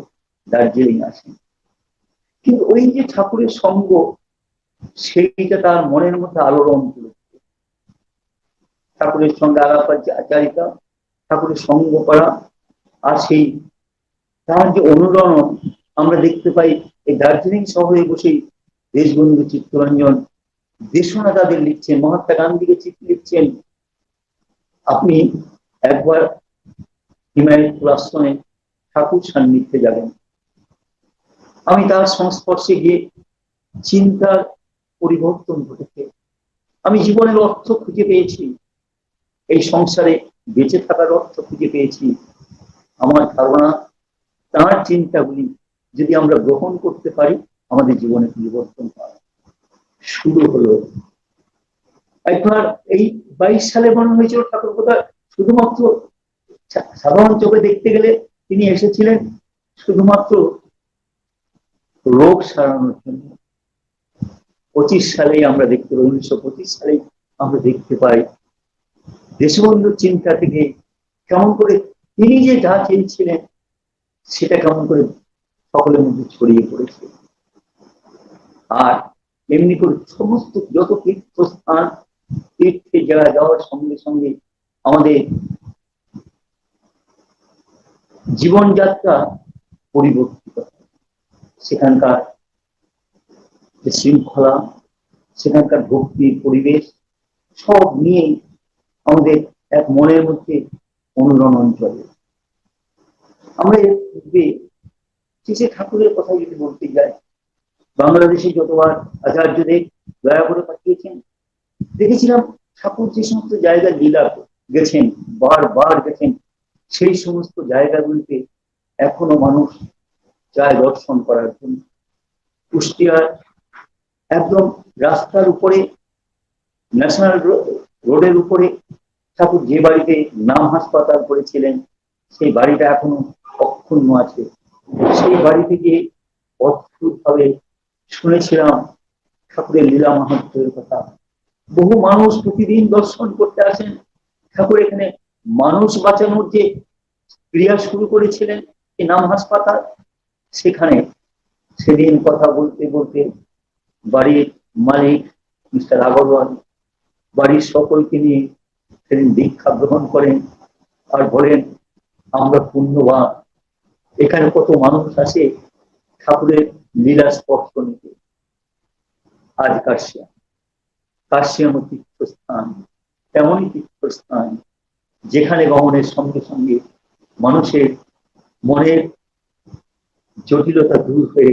দার্জিলিং আসেন। কিন্তু ওই যে ঠাকুরের সঙ্গ, সেইটা তার মনের মধ্যে আলোড়ন তুলেছে। ঠাকুরের সঙ্গে আলাপাচারিতা, ঠাকুরের সঙ্গ করা, আর সেই তার যে অনুরণন আমরা দেখতে পাই এই দার্জিলিং শহরে বসেই দেশবন্ধু চিত্তরঞ্জন দেশনাদাদের লিখছেন, মহাত্মা গান্ধীকে চিঠি লিখছেন। আপনি একবার হিমায়তপুর আশ্রমে ঠাকুর সান্নিধ্যে যাবেন। আমি তার সংস্পর্শে গিয়ে চিন্তার পরিবর্তন ঘটেছে। আমি জীবনের অর্থ খুঁজে পেয়েছি, এই সংসারে বেঁচে থাকার অর্থ খুঁজে পেয়েছি। আমার ধারণা তার চিন্তাগুলি যদি আমরা গ্রহণ করতে পারি, আমাদের জীবনে পরিবর্তন হয়। শুরু হলো একবার এই 22 সালে মনে হয়েছিল ঠাকুর কথা শুধুমাত্র সাধারণ চোখে দেখতে গেলে তিনি এসেছিলেন শুধুমাত্র রোগ সারানোর জন্য। 25 সালেই আমরা দেখতে পাই, 1925 সালেই আমরা দেখতে পাই দেশবন্ধুর চিন্তা থেকে কেমন করে তিনি যে যা চেয়েছিলেন সেটা কেমন করে সকলের মধ্যে ছড়িয়ে পড়েছে। আর এমনি করে সমস্ত যত তীর্থস্থান, তীর্থে যাওয়ার সঙ্গে সঙ্গে আমাদের জীবনযাত্রা পরিবর্তিত। সেখানকার যে শৃঙ্খলা, সেখানকার ভক্তির পরিবেশ, সব নিয়ে আমাদের এক মনের মধ্যে অনুরণন চলে। আমরা শ্রী ঠাকুরের কথা যদি বলতে যাই, বাংলাদেশে যতবার আচার্যদেব দয়া করে পাঠিয়েছেন, দেখেছিলাম ঠাকুর যে সমস্ত জায়গায় লীলা গেছেন, বারবার গেছেন, সেই সমস্ত জায়গাগুলিতে এখনো মানুষ যায় দর্শন করার জন্য। কুষ্টিয়ার একদম রাস্তার উপরে, ন্যাশনাল রোডের উপরে ঠাকুর যে বাড়িতে নাম হাসপাতাল করেছিলেন, সেই বাড়িটা এখনো অক্ষুণ্ণ আছে। সেই বাড়ি থেকে অদ্ভুত ভাবে শুনেছিলাম ঠাকুরের লীলা মাহাত্ম্যের কথা। বহু মানুষ প্রতিদিন দর্শন করতে আসেন। ঠাকুর এখানে মানুষ বাঁচানোর যে ক্রিয়া শুরু করেছিলেন এই নাম হাসপাতাল, সেখানে সেদিন কথা বলতে বলতে বাড়ির মালিক মিস্টার আগরওয়াল বাড়ির সকলকে নিয়ে সেদিন দীক্ষা গ্রহণ করেন আর বলেন, আমরা পুণ্যবান, এখানে কত মানুষ আসে ঠাকুরের লীলা স্পর্শ নিতে। আজ কাশিয়াম তীর্থস্থান, এমনই তীর্থস্থান যেখানে গমনের সঙ্গে সঙ্গে মানুষের মনের জটিলতা দূর হয়ে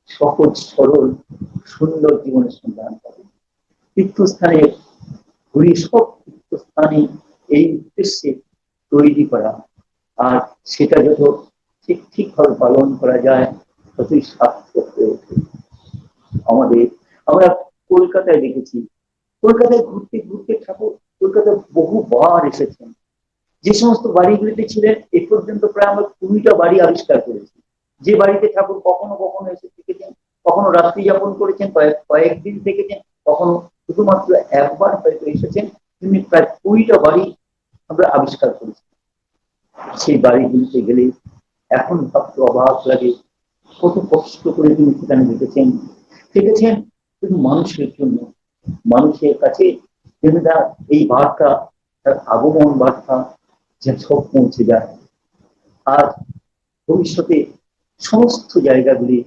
সহজ সরল সুন্দর জীবনের সন্ধান করে। তীর্থস্থানে ঘুরি, সব তীর্থস্থানে এই উদ্দেশ্যে তৈরি করা, আর সেটা যত ঠিকভাবে পালন করা যায় ততই সার্থক হয়ে ওঠে। আমরা কলকাতায় দেখেছি, কলকাতায় ঘুরতে ঘুরতে ঠাকুর কলকাতায় বহুবার এসেছেন। যে সমস্ত বাড়িগুলিতে ছিলেন এ পর্যন্ত প্রায় আমরা 20টা বাড়ি আবিষ্কার করেছি, যে বাড়িতে ঠাকুর কখনো কখনো এসে থেকেছেন, কখনো রাত্রি যাপন করেছেন, কয়েকদিন থেকেছেন, কখনো শুধুমাত্র একবার হয়তো এসেছেন। তিনি প্রায় 20টা বাড়ি আমরা আবিষ্কার করেছি। সেই বাড়িগুলিতে গেলে এখন ভাবতে অবাক লাগে কত কষ্ট করে তিনি সেখানে থেকেছেন শুধু মানুষের জন্য, মানুষের কাছে যেন তার এই বার্তা, তার আগমন বার্তা যেন সব পৌঁছে যায়। আর ভবিষ্যতে সমস্ত জায়গাগুলি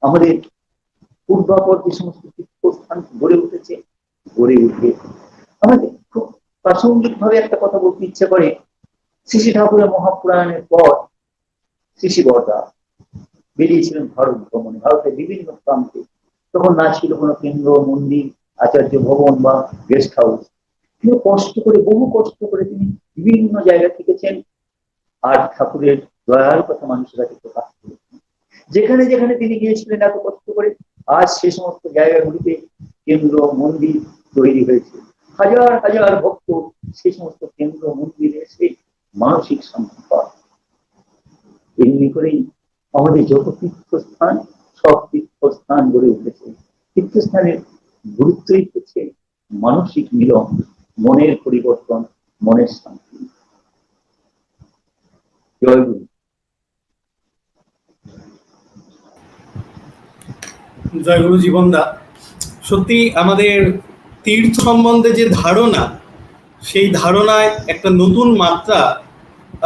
আমাদের পূর্বাপর যে সমস্ত তীর্থস্থান গড়ে উঠেছে, গড়ে উঠবে। আমাদের খুব প্রাসঙ্গিক ভাবে একটা কথা বলতে ইচ্ছে করে, শ্রী শ্রী ঠাকুরের মহাপুরাণের পর শ্রী শ্রী বরদা বেরিয়েছিলেন ভারত ভ্রমণে, ভারতের বিভিন্ন প্রান্তে। তখন না ছিল কোনো কেন্দ্র, মন্দির, আচার্য ভবন বা গেস্ট হাউস। তিনি কষ্ট করে, বহু কষ্ট করে তিনি বিভিন্ন জায়গা থেকেছেন, আর ঠাকুরের দয়ার কথা মানুষের কাছে প্রকাশ করেছেন। যেখানে যেখানে তিনি গিয়েছিলেন এত কষ্ট করে, আজ সে সমস্ত জায়গাগুলিতে কেন্দ্র মন্দির তৈরি হয়েছে। হাজার হাজার ভক্ত সেই সমস্ত কেন্দ্র মন্দিরে এসে মানসিক শান্তি পায়। এমনি করেই আমাদের যত তীর্থস্থান, সব তীর্থস্থান গড়ে উঠেছে। তীর্থস্থানের গুরুত্বই হচ্ছে মানসিক মিলন, মনের পরিবর্তন, মনের শান্তি। জয় গুরু। জয়গুরু জীবনদা, সত্যি আমাদের তীর্থ সম্বন্ধে যে ধারণা, সেই ধারণায় একটা নতুন মাত্রা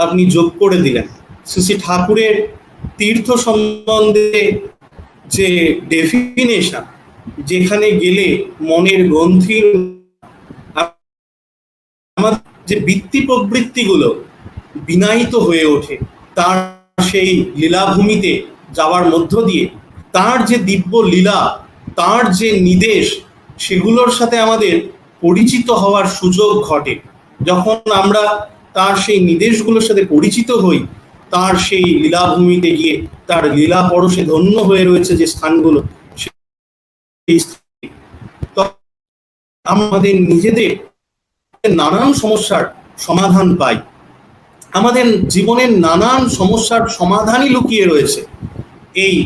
আপনি যোগ করে দিলেন। শ্রী শ্রী ঠাকুরের তীর্থ সম্বন্ধে যে ডেফিনেশন, যেখানে গেলে মনের গ্রন্থির আমাদের যে বৃত্তি প্রবৃত্তিগুলো বিনায়িত হয়ে ওঠে, তার সেই লীলাভূমিতে যাওয়ার মধ্য দিয়ে তার যে দিব্য লীলা, তার যে নির্দেশ, সেগুলোর সাথে আমাদের পরিচিত হওয়ার সুযোগ ঘটে। যখন আমরা তার সেই নির্দেশগুলোর সাথে পরিচিত হই, তার সেই লীলাভূমিতে গিয়ে তার লীলা পরশে ধন্য হয়ে রয়েছে যে স্থানগুলো, সেই আমাদের নিজেদের নানান সমস্যার সমাধান পাই। আমাদের জীবনের নানান সমস্যার সমাধানই লুকিয়ে রয়েছে এই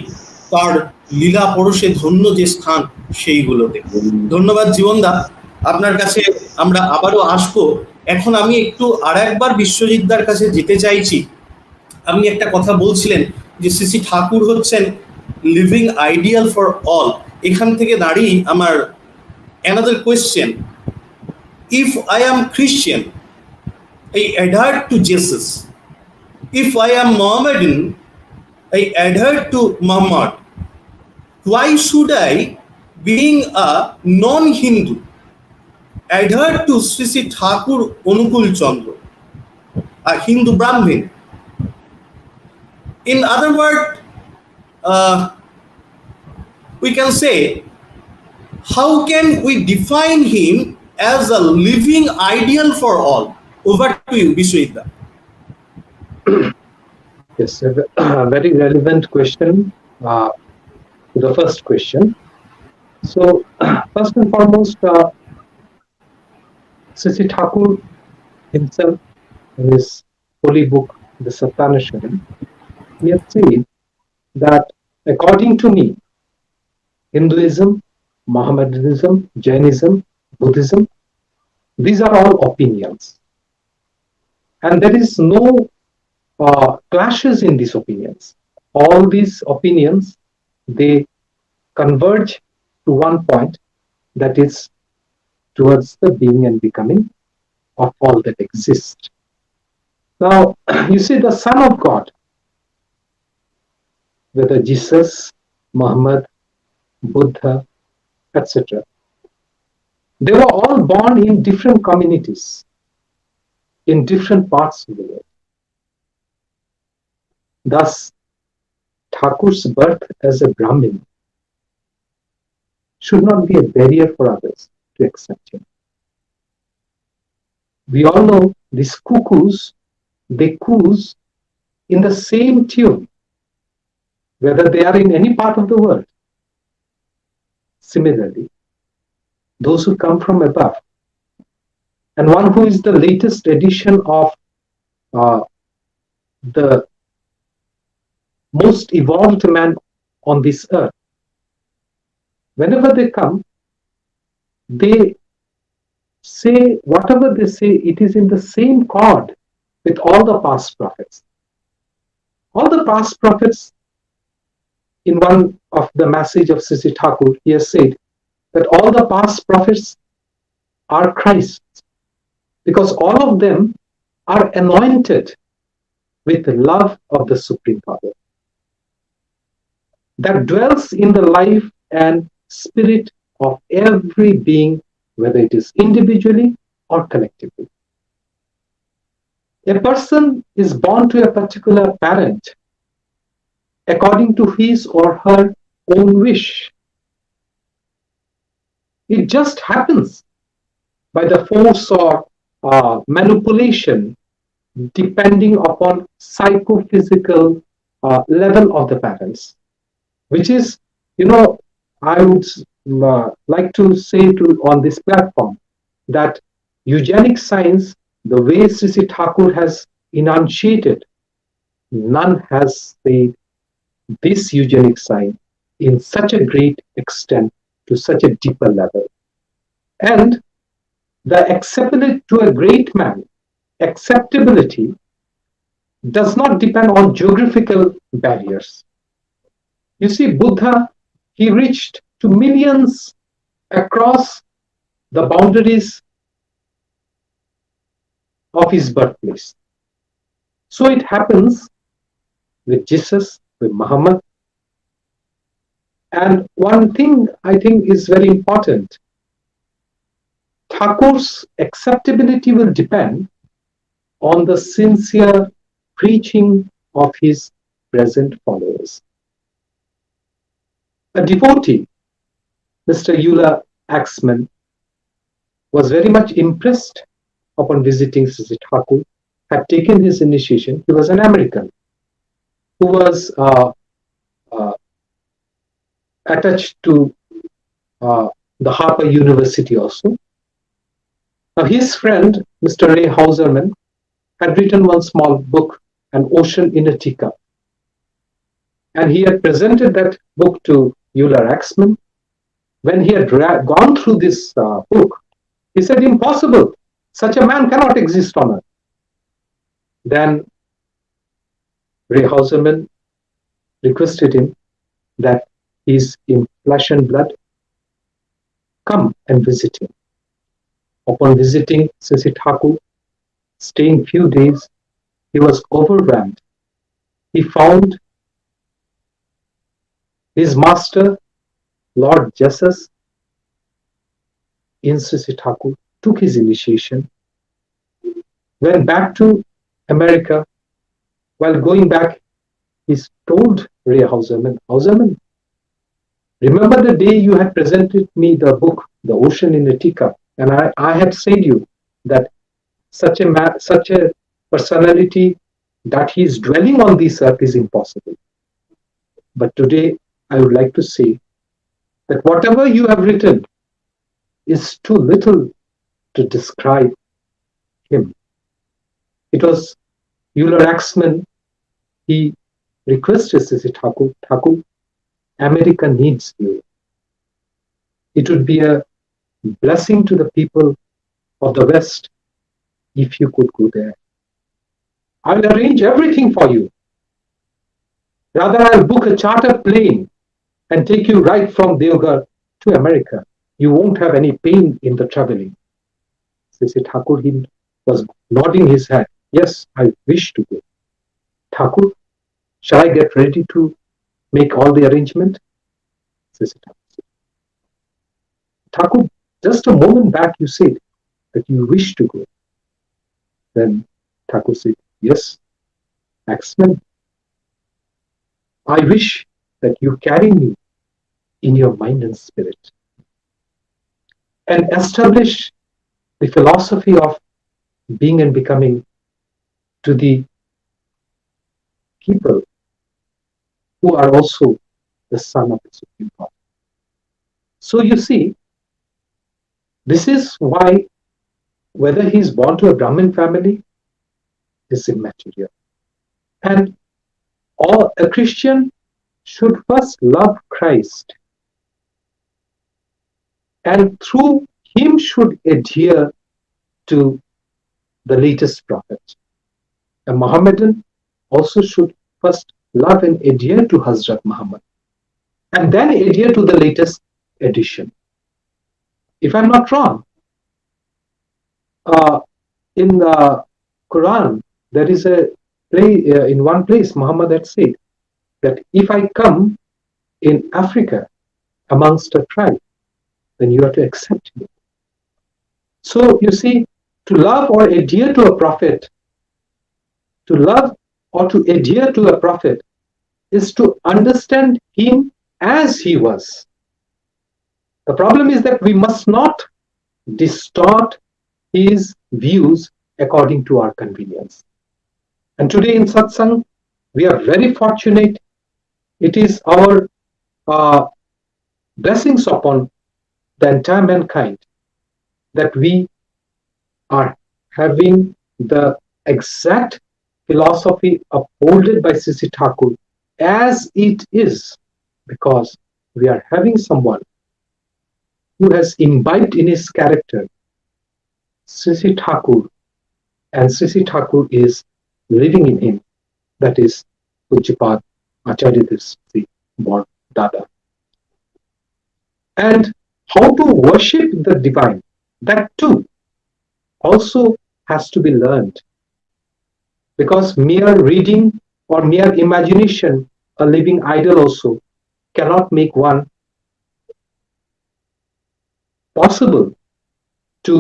তার লীলা পরশে ধন্য যে স্থান, সেইগুলোতে। ধন্যবাদ জীবনদা, আপনার কাছে আমরা আবারও আসবো। এখন আমি একটু আর একবার বিশ্বজিৎদার কাছে যেতে চাইছি। আপনি একটা কথা বলছিলেন যে শ্রী শ্রী ঠাকুর হচ্ছেন লিভিং আইডিয়াল ফর অল। এখান থেকে দাঁড়িয়ে আমার another question: if I am Christian, I adhere to Jesus. If I am Mohammedan, I adhere to Muhammad. Why should I, being a non-Hindu, adhere to Sri Sri Thakur Onukul Chandra, a Hindu Brahmin? In other words, we can say, how can we define him as a living ideal for all? Over to you, Vishwajit. Yes, a very relevant question to the first question. So, first and foremost, Sri Thakur himself, in his holy book, the Sattanashwaram, he has said that according to me, Hinduism, Mohammedanism, Jainism, Buddhism, these are all opinions. And there is no clashes in these opinions. All these opinions, they converge to one point, that is towards the being and becoming of all that exist. Now, you see, the Son of God, whether Jesus, Muhammad, Buddha, etc., they were all born in different communities, in different parts of the world. Thus, Thakur's birth as a Brahmin should not be a barrier for others to accept him. We all know these cuckoos, they coo in the same tune, whether they are in any part of the world. Similarly, those who come from above, and one who is the latest edition of the most evolved man on this earth, whenever they come, they say whatever they say, it is in the same chord with all the past prophets. All the past prophets, in one of the message of Sri Sri Thakur, he has said that all the past prophets are Christ, because all of them are anointed with the love of the Supreme Power that dwells in the life and spirit of every being, whether it is individually or collectively. A person is born to a particular parent according to his or her own wish. It just happens by the force or manipulation depending upon psychophysical level of the parents, which is, I would like to say on this platform that eugenic science, the way Sri Thakur has enunciated, none has said this eugenic science in such a great extent to such a deeper level. And the acceptability to a great man, acceptability does not depend on geographical barriers. You see, Buddha, he reached to millions across the boundaries of his birthplace. So it happens with Jesus, with Muhammad. And one thing I think is very important, Thakur's acceptability will depend on the sincere preaching of his present followers. A devotee, Mr. Euler Axman, was very much impressed upon visiting Sri Thakur, had taken his initiation. He was an American who was attached to the Harper University also. Now, his friend, Mr. Ray Hauserman, had written one small book, An Ocean in a Teacup. And he had presented that book to Euler Axman. When he had gone through this book, he said, impossible. Such a man cannot exist on earth. Then Ray Hauserman requested him that he's in flesh and blood. Come and visit him. Upon visiting Sri Thakur, staying few days, he was overwhelmed. He found his master, Lord Jesus, in Sri Thakur, took his initiation, went back to America. While going back, he told Ray Hauserman, remember the day you had presented me the book, The Ocean in a Teacup, and I had said you that such a personality that he is dwelling on this earth is impossible. But today, I would like to say that whatever you have written is too little to describe him. It was Euler Axman, he requested Sri Thakur, America needs you. It would be a blessing to the people of the West if you could go there. I'll arrange everything for you. Rather, I'll book a charter plane and take you right from Deoghar to America. You won't have any pain in the traveling. Sri Thakur, he was nodding his head. Yes, I wish to go. Thakur, shall I get ready to make all the arrangement? Sri Thakur, just a moment back you said that you wish to go. Then Thakur said, yes, Axman, I wish that you carry me in your mind and spirit and establish the philosophy of being and becoming to the people who are also the son of the Supreme God. So you see, this is why whether he is born to a Brahmin family is immaterial. And a Christian should first love Christ and through him should adhere to the latest prophet. A Mohammedan also should first love and adhere to Hazrat Muhammad and then adhere to the latest edition. If I'm not wrong, in the Quran, there is a in one place Muhammad had said that if I come in Africa amongst a tribe, then you have to accept me. So you see, to love or adhere to a prophet, to love or to adhere to a prophet is to understand him as he was. The problem is that we must not distort his views according to our convenience. And today in satsang, we are very fortunate. It is our blessings upon the entire mankind that we are having the exact philosophy upholded by Sisi Thakur as it is, because we are having someone who has imbibed in his character Sisi Thakur, and Sisi Thakur is living in him. That is Pujyapad Acharya Sri Bor Dada. And how to worship the divine, that too also has to be learned. Because mere reading or mere imagination, a living idol also, cannot make one possible to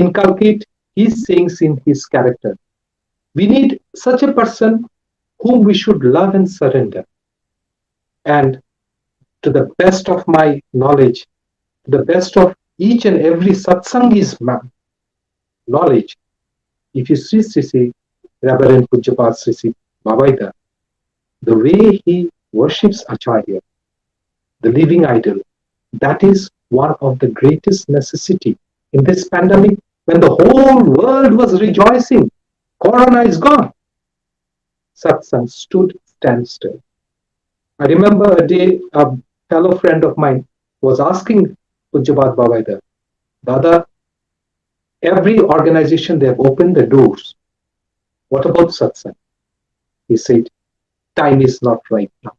inculcate his sayings in his character. We need such a person whom we should love and surrender. And to the best of my knowledge, to the best of each and every satsangi's knowledge, if you see Reverend Pujyapad Sri Babaida, the way he worships Acharya, the living idol, that is one of the greatest necessity in this pandemic when the whole world was rejoicing. Corona is gone. Satsang stood standstill. I remember a day a fellow friend of mine was asking Pujyapad Babaida, Dada, every organization, they have opened the doors. What about satsang? He said, time is not right now.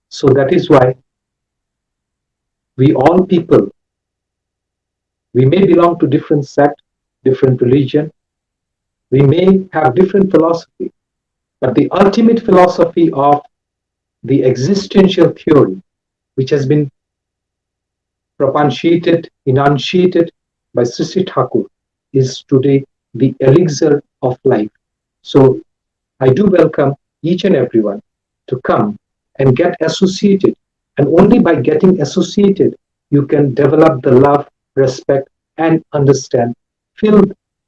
So that is why we all people, we may belong to different sect, different religion, we may have different philosophy, but the ultimate philosophy of the existential theory, which has been enunciated by Sisi Thakur, is today the elixir of life. So I do welcome each and everyone to come and get associated. And only by getting associated, you can develop the love, respect, and understand,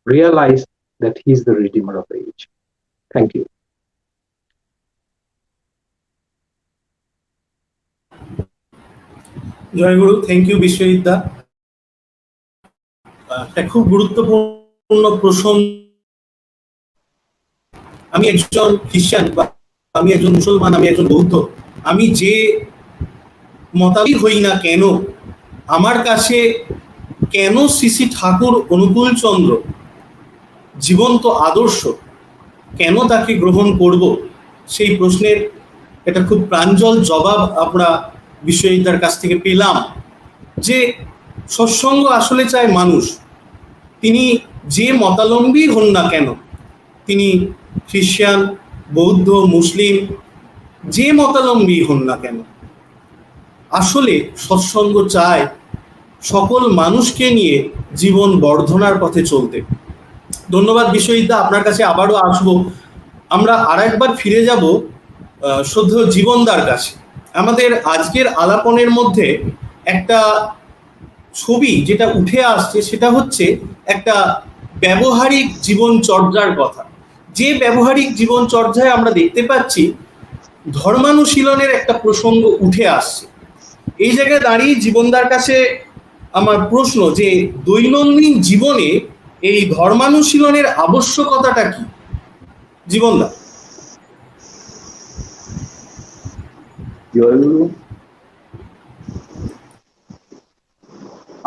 realize that he is the Redeemer of the age. Thank you. Joy Guru, thank you বিশ্বজিৎদা। একটা খুব গুরুত্বপূর্ণ প্রসঙ্গ। আমি একজন খ্রিস্টান, বা আমি একজন মুসলমান, আমি একজন বৌদ্ধ, আমি যে মতামত হই না কেন, আমার কাছে কেন শ্রী ঠাকুর অনুকূল চন্দ্র জীবন্ত আদর্শ, কেন তাকে গ্রহণ করব, সেই প্রশ্নের একটা খুব প্রাঞ্জল জবাব আমরা বিশ্বজিৎদার কাছ থেকে পেলাম। যে সৎসঙ্গ আসলে চায় মানুষ, তিনি যে মতাবলম্বী হন না কেন, তিনি খ্রিস্টান, বৌদ্ধ, মুসলিম, যে মতাবলম্বী হন না কেন, আসলে সৎসঙ্গ চায় সকল মানুষকে নিয়ে জীবন বর্ধনার পথে চলতে। ধন্যবাদ বিশ্বজিৎদা, আপনার কাছে আবারও আসবো। আমরা আরেকবার ফিরে যাব শ্রদ্ধেয় জীবনদার কাছে। আমাদের আজকের আলাপনের মধ্যে একটা ছবি যেটা উঠে আসছে, সেটা হচ্ছে একটা ব্যবহারিক জীবনচর্যার কথা। যে ব্যবহারিক জীবনচর্যায় আমরা দেখতে পাচ্ছি ধর্মানুশীলনের একটা প্রসঙ্গ উঠে আসছে। এই জায়গায় দাঁড়িয়ে জীবনদার কাছে আমার প্রশ্ন, যে দৈনন্দিন জীবনে এই ধর্মানুশীলনের আবশ্যকতাটা কি জীবনদা? জয়গুরু,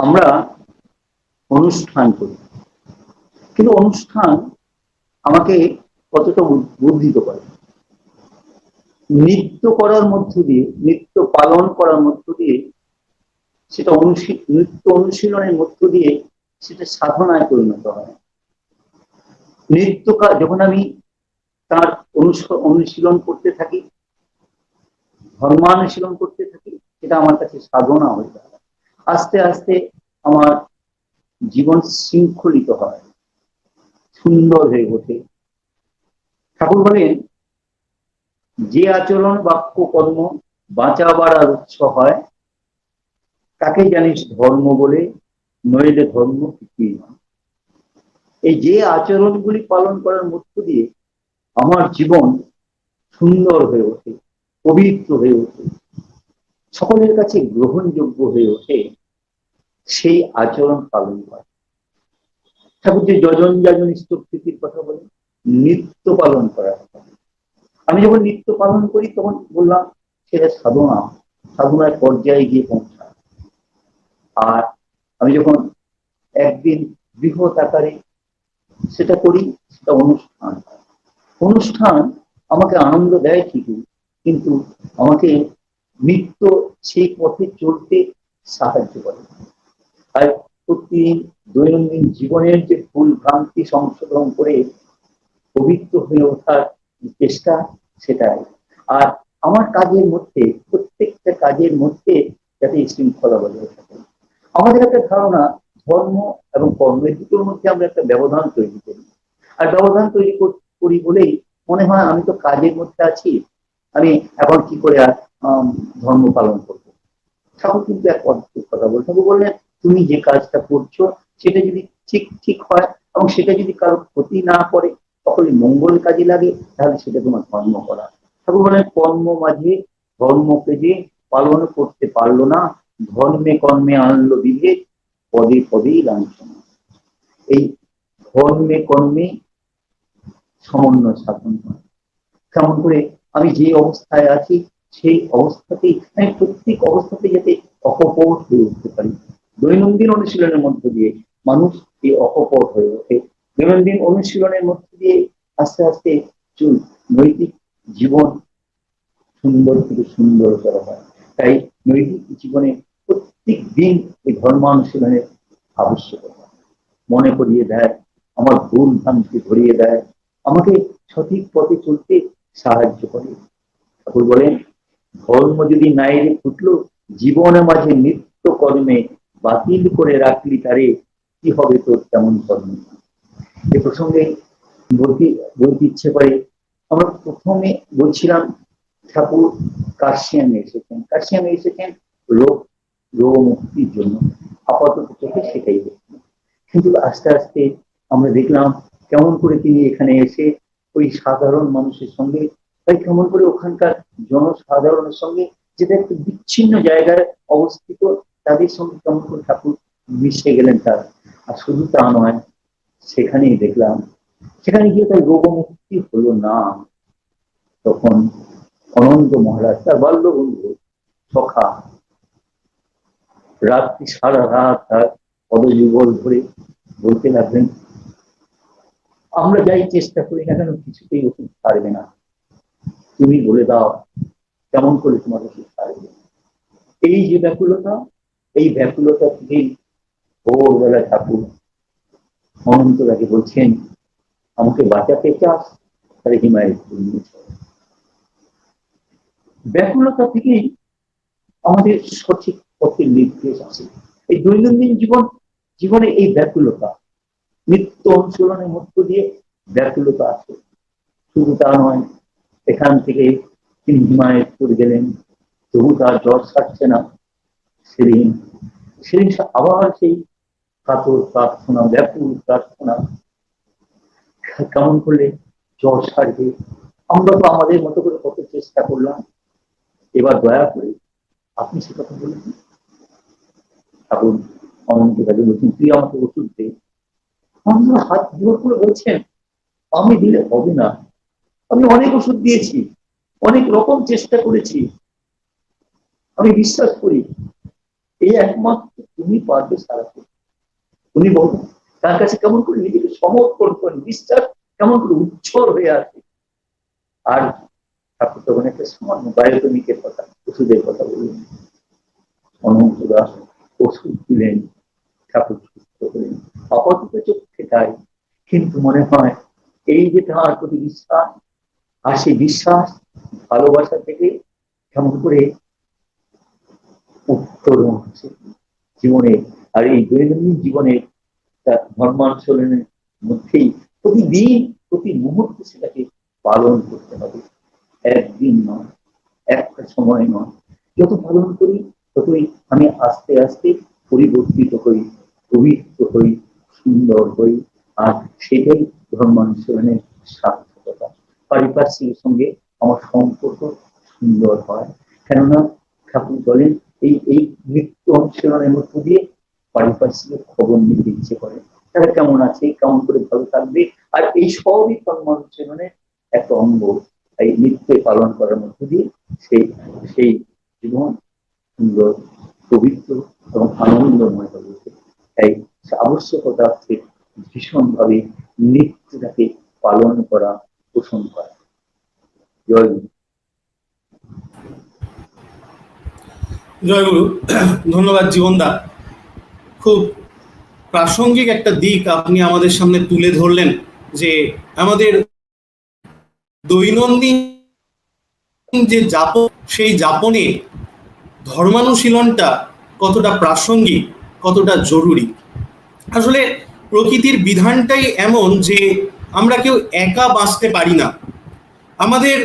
আমরা অনুষ্ঠান করি, কিন্তু অনুষ্ঠান আমাকে কতটা উদ্বুদ্ধ করে। নৃত্য করার মধ্য দিয়ে, নৃত্য পালন করার মধ্য দিয়ে, সেটা নৃত্য অনুশীলনের মধ্য দিয়ে সেটা সাধনায় পরিণত হয়। নৃত্যকার যখন আমি তার অনুশীলন করতে থাকি, ধর্মানুশীলন করতে থাকি, সেটা আমার কাছে সাধনা হয়ে যায়। আস্তে আস্তে আমার জীবন শৃঙ্খলিত হয়, সুন্দর হয়ে ওঠে। ঠাকুর বলেন, যে আচরণ বাক্য কর্ম বাঁচাবার উৎস হয়, তাকে জানিস ধর্ম বলে, নইলে ধর্ম কিছুই নয়। এই যে আচরণগুলি পালন করার মধ্য দিয়ে আমার জীবন সুন্দর হয়ে ওঠে, পবিত্র হয়ে ওঠে, সকলের কাছে গ্রহণযোগ্য হয়ে ওঠে, সেই আচরণ পালন করে। ঠাকুর যে যজন যাজন স্তবস্তুতির কথা বলেন, নিত্য পালন করার কথা। আমি যখন নিত্য পালন করি তখন বললাম সেটা সাধনা, সাধনার পর্যায়ে গিয়ে পৌঁছায়। আর আমি যখন একদিন বৃহৎ আকারে সেটা করি, সেটা অনুষ্ঠান। অনুষ্ঠান আমাকে আনন্দ দেয় ঠিকই, কিন্তু আমাকে নিত্য সেই পথে চলতে সাহায্য করে। আর প্রতিদিন দৈনন্দিন জীবনের যে ভুল ভ্রান্তি সংশোধন করে পবিত্র হয়ে ওঠার চেষ্টা, সেটাই। আর আমার কাজের মধ্যে, প্রত্যেকটা কাজের মধ্যে যাতে শৃঙ্খলা বজায় থাকে। আমাদের একটা ধারণা ধর্ম এবং কর্মের দুটোর মধ্যে আমরা একটা ব্যবধান তৈরি করি, আর ব্যবধান তৈরি করি বলেই মনে হয় আমি তো কাজের মধ্যে আছি, আমি এখন কি করে আর ধর্ম পালন করবো। ঠাকুর কিন্তু এক অদ্ভুত কথা বলছেন। ঠাকুর বললেন তুমি যে কাজটা করছো সেটা যদি ঠিক ঠিক হয় এবং সেটা যদি কারো ক্ষতি না করে, সকলে মঙ্গল কাজে লাগে, তাহলে সেটা তোমার ধর্ম করা। ঠাকুর বলেন কর্ম মাঝে ধর্মকে যে পালন করতে পারলো না, ধর্মে কর্মে আনলো বিভেদ, পদে পদেই লাঞ্ছনা। এই ধর্মে কর্মে সমন্বয় সাধন হয়। কেমন করে আমি যে অবস্থায় আছি সেই অবস্থাতেই আমি প্রত্যেক অবস্থাতে যাতে অকপট হয়ে উঠতে পারি। দৈনন্দিন অনুশীলনের মধ্য দিয়ে মানুষ এই অকপট হয়ে ওঠে। দৈনন্দিন অনুশীলনের মধ্য দিয়ে আস্তে আস্তে নৈতিক জীবন সুন্দর থেকে সুন্দর করা হয়। তাই নৈতিক জীবনে প্রত্যেক দিন এই ধর্মানুশীলনের আবশ্যকতা মনে করিয়ে দেয়, আমার ভুল ভ্রান্তি ধরিয়ে দেয়, আমাকে সঠিক পথে চলতে সাহায্য করে। ঠাকুর বলেন ধর্ম যদি নাইরে ফুটলো, জীবনে মাঝে নিত্য কর্মে বাতিল করে রাখলি তারে, কি হবে তোর তেমন কর্ম। এ প্রসঙ্গে বলতে বলতে ইচ্ছে করে, আমরা প্রথমে বলছিলাম ঠাকুর কার্শিয়ামে এসেছেন। কার্শিয়ামে এসেছেন রোগ মুক্তির জন্য, আপাতত চোখে সেটাই দেখছেন। কিন্তু আস্তে আস্তে আমরা দেখলাম কেমন করে তিনি এখানে এসে ওই সাধারণ মানুষের সঙ্গে, তাই কেমন করে ওখানকার জনসাধারণের সঙ্গে, যেটা একটা বিচ্ছিন্ন জায়গায় অবস্থিত, তাদের সঙ্গে কেমন করে ঠাকুর মিশে গেলেন। তার আর শুধু তা নয়, সেখানেই দেখলাম, সেখানে গিয়ে তার রোগমুক্তি হলো না। তখন অনন্ত মহারাজ তার বাল্য বন্ধু সখা রাত্রি সারা রাত তার পদযুগল ধরে বলতে লাগলেন আমরা যাই চেষ্টা করি না কেন কিছুতেই ওষুধ পারবে না, তুমি বলে দাও কেমন করে তোমার ওষুধ পারবে। এই যে ব্যাকুলতা, এই ব্যাকুলতা থেকেই ভোরবেলা ঠাকুর অনন্তদাকে বলছেন আমাকে বাঁচাতে চাস, তাহলে হিমায়ত নিয়েছে। ব্যাকুলতা থেকেই আমাদের সঠিক পথের নির্দেশ আছে। এই দৈনন্দিন জীবনে এই ব্যাকুলতা, নিত্য অনুশীলনের মধ্য দিয়ে ব্যাকুলতা আছে। শুধু তা নয়, এখান থেকে তিনি হিমায়তপুর গেলেন, তবু তার জ্বর ছাড়ছে না। সেদিন আবার সেই কাতর প্রার্থনা, ব্যাকুল প্রার্থনা, কেমন করলে জ্বর সারবে। আমরা তো আমাদের মতো করে কত চেষ্টা করলাম, এবার দয়া করে আপনি সে কথা বলেছেন। ঠাকুর অনন্ত কাজে বলছেন তুই আমাকে ওষুধ দে। আমরা হাত জোর করে বলছেন আমি দিলে হবে না, আমি অনেক ওষুধ দিয়েছি, অনেক রকম চেষ্টা করেছি, আমি বিশ্বাস করি এই একমাত্র তুমি পারবে সারাতে। উনি বলুন তার কাছে কেমন করে নিজেকে সমর্পণ করেন, বিশ্বাস কেমন করে উজ্জ্বল হয়ে আসে। আর ঠাকুর তখন একটা সামান্য বায়োটনিকের কথা, ওষুধের কথা বললেন। অনন্ত দাস ওষুধ দিলেন, ঠাকুর সুস্থ হলেন। আপাতত চোখে তাই, কিন্তু মনে হয় এই যে তার প্রতি বিশ্বাস, আর সেই বিশ্বাস ভালোবাসা থেকে কেমন করে উত্তরণ হচ্ছে জীবনে। আর এই দৈনন্দিন জীবনে তার ধর্মানুশীলনের মধ্যেই প্রতিদিন প্রতি মুহূর্তে সেটাকে পালন করতে হবে। একদিন নয়, একটা সময় নয়, যত পালন করি ততই আমি আস্তে আস্তে পরিবর্তিত হই, পবিত্র হই, সুন্দর হই। আর সেটাই ধর্মানুশীলনের সার্থকতা। পারিপার্শ্বিকের সঙ্গে আমার সম্পর্ক সুন্দর হয়, কেননা ঠাকুর বলেন এই নৃত্য অনুশীলনের মধ্য দিয়ে পারিপার্শ্বিকের খবর নিতে ইচ্ছে করে, তারা কেমন আছে, কেমন করে ভালো থাকবে। আর এই সবই ধর্মানুশীলনের একটা অঙ্গ। এই নৃত্য পালন করার মধ্য দিয়ে সেই জীবন সুন্দর, পবিত্র এবং আনন্দময় হয়ে ওঠে। তাই আবশ্যকতা হচ্ছে ভীষণভাবে নৃত্যটাকে পালন করা, পোষণ করা। জয় গুরু। জয়গুরু। ধন্যবাদ জীবনদা। খুব প্রাসঙ্গিক একটা দিক আপনি আমাদের সামনে তুলে ধরলেন, যে আমাদের দৈনন্দিন যে যাপন, সেই যাপনে ধর্মানুশীলনটা কতটা প্রাসঙ্গিক, কতটা জরুরি। আসলে প্রকৃতির বিধানটাই এমন যে আমরা কেউ একা বাঁচতে পারি না। আমাদের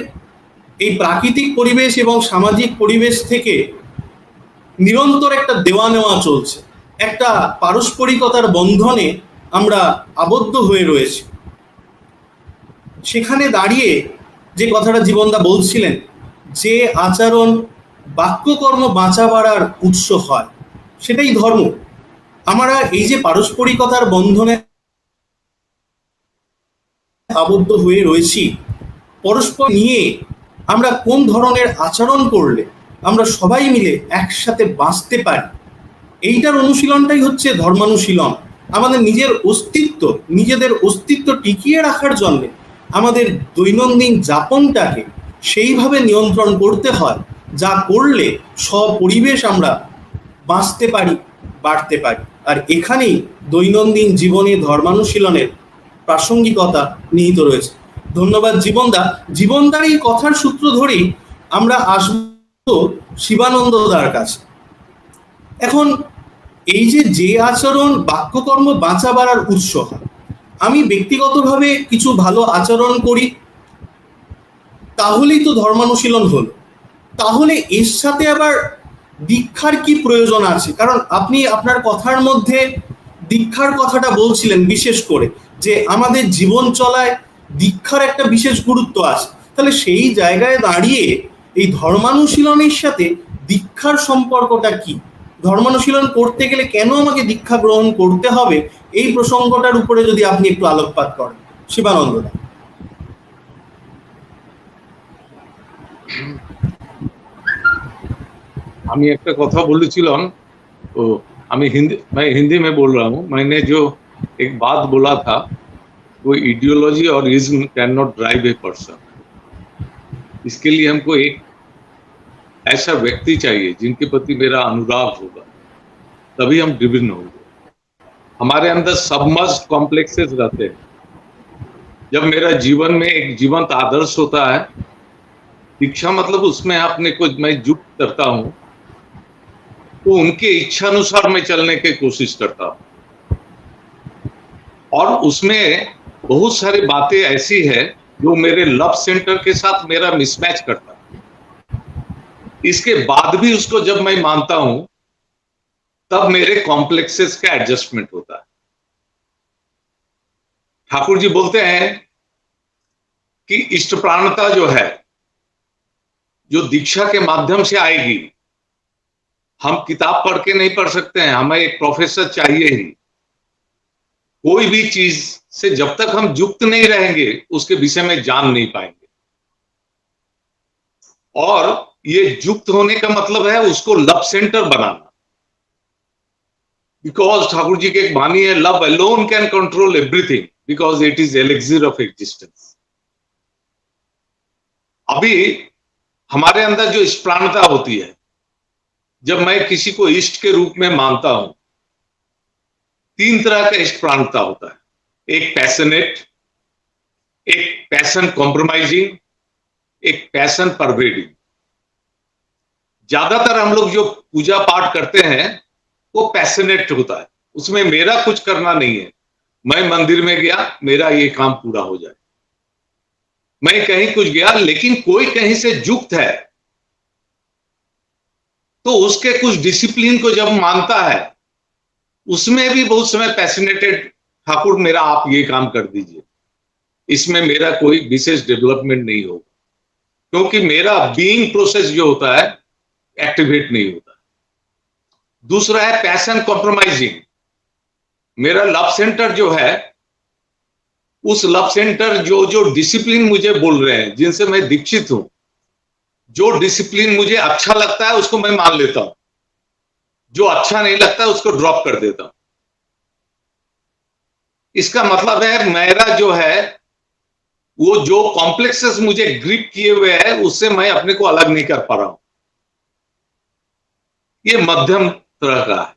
এই প্রাকৃতিক পরিবেশ এবং সামাজিক পরিবেশ থেকে নিরন্তর একটা দেওয়া নেওয়া চলছে, একটা পারস্পরিকতার বন্ধনে আমরা আবদ্ধ হয়ে রয়েছি। সেখানে দাঁড়িয়ে যে কথাটা জীবনদা বলছিলেন, যে আচরণ বাক্যকর্ম বাঁচা বাড়ার উৎস হয়, সেটাই ধর্ম। আমরা এই যে পারস্পরিকতার বন্ধনে আবদ্ধ হয়ে রয়েছি, পরস্পর নিয়ে আমরা কোন ধরনের আচরণ করলে আমরা সবাই মিলে একসাথে বাঁচতে পারি, এইটার অনুশীলনটাই হচ্ছে ধর্মানুশীলন। আমাদের নিজেদের অস্তিত্ব টিকিয়ে রাখার জন্য আমাদের দৈনন্দিন যাপনটাকে সেইভাবে নিয়ন্ত্রণ করতে হয়, যা করলে স্বপরিবেশ আমরা বাঁচতে পারি, বাড়তে পারি। আর এখানেই দৈনন্দিন জীবনে ধর্মানুশীলনের প্রাসঙ্গিকতা নিহিত রয়েছে। ধন্যবাদ জীবনদা। জীবনদার এই কথার সূত্র ধরেই আমরা আসবো শিবানন্দদার কাছে। এখন এই যে আচরণ বাক্যকর্ম বাঁচা বাড়ার উৎস হয়, আমি ব্যক্তিগতভাবে কিছু ভালো আচরণ করি, তাহলেই তো ধর্মানুশীলন হলো। তাহলে এর সাথে আবার দীক্ষার কি প্রয়োজন আছে? কারণ আপনি আপনার কথার মধ্যে দীক্ষার কথাটা বলছিলেন বিশেষ করে, যে আমাদের জীবন চলায় দীক্ষার একটা বিশেষ গুরুত্ব আছে। তাহলে সেই জায়গায় দাঁড়িয়ে এই ধর্মানুশীলনের সাথে দীক্ষার সম্পর্কটা কি? ধর্মানুশীলন করতে গেলে কেন আমাকে দীক্ষা গ্রহণ করতে হবে, এই প্রসঙ্গটার উপরে যদি আপনি একটু আলোকপাত করেন শিবানন্দদা। আমি একটা কথা বলেছিলাম, तो मैं हिंदी में बोल रहा हूँ। मैंने जो एक बात बोला था, वो आइडियोलॉजी और ism can not drive a person. इसके लिए हमको एक ऐसा व्यक्ति चाहिए जिनके प्रति मेरा अनुराग होगा, तभी हम ड्रिवन होंगे। हमारे अंदर सबमर्ज्ड कॉम्प्लेक्सेस रहते हैं। जब मेरा जीवन में एक जीवंत आदर्श होता है, दीक्षा मतलब उसमें अपने को मैं युक्त करता हूँ, तो उनके इच्छानुसार मैं चलने की कोशिश करता हूँ। और उसमें बहुत सारी बातें ऐसी है जो मेरे लव सेंटर के साथ मेरा मिसमैच करता है। इसके बाद भी उसको जब मैं मानता हूं, तब मेरे कॉम्प्लेक्सेस का एडजस्टमेंट होता है। ठाकुर जी बोलते हैं कि इष्ट प्राणता जो है, जो दीक्षा के माध्यम से आएगी, हम किताब पढ़ के नहीं पढ़ सकते हैं, हमें एक प्रोफेसर चाहिए ही। कोई भी चीज से जब तक हम युक्त नहीं रहेंगे, उसके विषय में जान नहीं पाएंगे। और ये युक्त होने का मतलब है उसको लव सेंटर बनाना। बिकॉज ठाकुर जी की एक वाणी है, love alone can control everything because it is elixir of existence. अभी हमारे अंदर जो प्राणता होती है, जब मैं किसी को इष्ट के रूप में मानता हूं, 3 तरह का इष्ट प्राणता होता है। एक पैशनेट, एक पैशन कॉम्प्रोमाइजिंग, एक पैशन परवेडिंग। ज्यादातर हम लोग जो पूजा पाठ करते हैं वो पैशनेट होता है, उसमें मेरा कुछ करना नहीं है। मैं मंदिर में गया, मेरा ये काम पूरा हो जाए। मैं कहीं कुछ गया, लेकिन कोई कहीं से युक्त है तो उसके कुछ डिसिप्लिन को जब मानता है, उसमें भी बहुत समय पैसिनेटेड, ठाकुर मेरा आप ये काम कर दीजिए, इसमें मेरा कोई विशेष डेवलपमेंट नहीं होगा, क्योंकि मेरा बीइंग प्रोसेस जो होता है एक्टिवेट नहीं होता। दूसरा है पैशन कॉम्प्रोमाइजिंग। मेरा लव सेंटर जो है, उस लव सेंटर जो डिसिप्लिन मुझे बोल रहे हैं, जिनसे मैं दीक्षित हूं, जो डिसिप्लिन मुझे अच्छा लगता है उसको मैं मान लेता हूं, जो अच्छा नहीं लगता है उसको ड्रॉप कर देता हूं। इसका मतलब है मेरा जो है वो जो कॉम्प्लेक्सेस मुझे ग्रिप किए हुए है उससे मैं अपने को अलग नहीं कर पा रहा हूं। ये मध्यम तरह का है।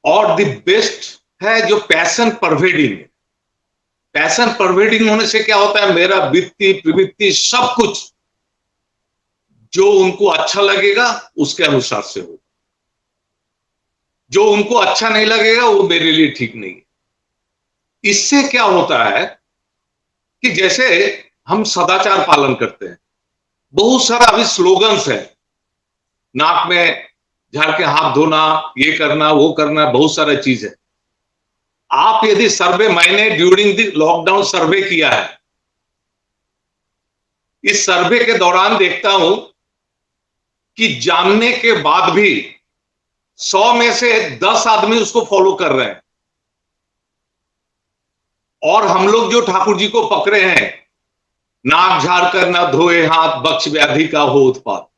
और द बेस्ट है जो पैशन परवेडिंग है। पैशन परवेडिंग होने से क्या होता है, मेरा वृत्ति प्रवृत्ति सब कुछ जो उनको अच्छा लगेगा उसके अनुसार से हो, जो उनको अच्छा नहीं लगेगा वो मेरे लिए ठीक नहीं है। इससे क्या होता है कि जैसे हम सदाचार पालन करते हैं, बहुत सारा अभी स्लोगन्स है, नाक में झाड़ के हाथ धोना, ये करना वो करना, बहुत सारा चीज है। आप यदि सर्वे, मैंने ड्यूरिंग द लॉकडाउन सर्वे किया है, इस सर्वे के दौरान देखता हूं कि जानने के बाद भी 100 में से 10 आदमी उसको फॉलो कर रहे हैं। और हम लोग जो ठाकुर जी को पकड़े हैं, नाक झाड़ कर ना धोए हाथ, बक्ष व्याधि का हो उत्पात,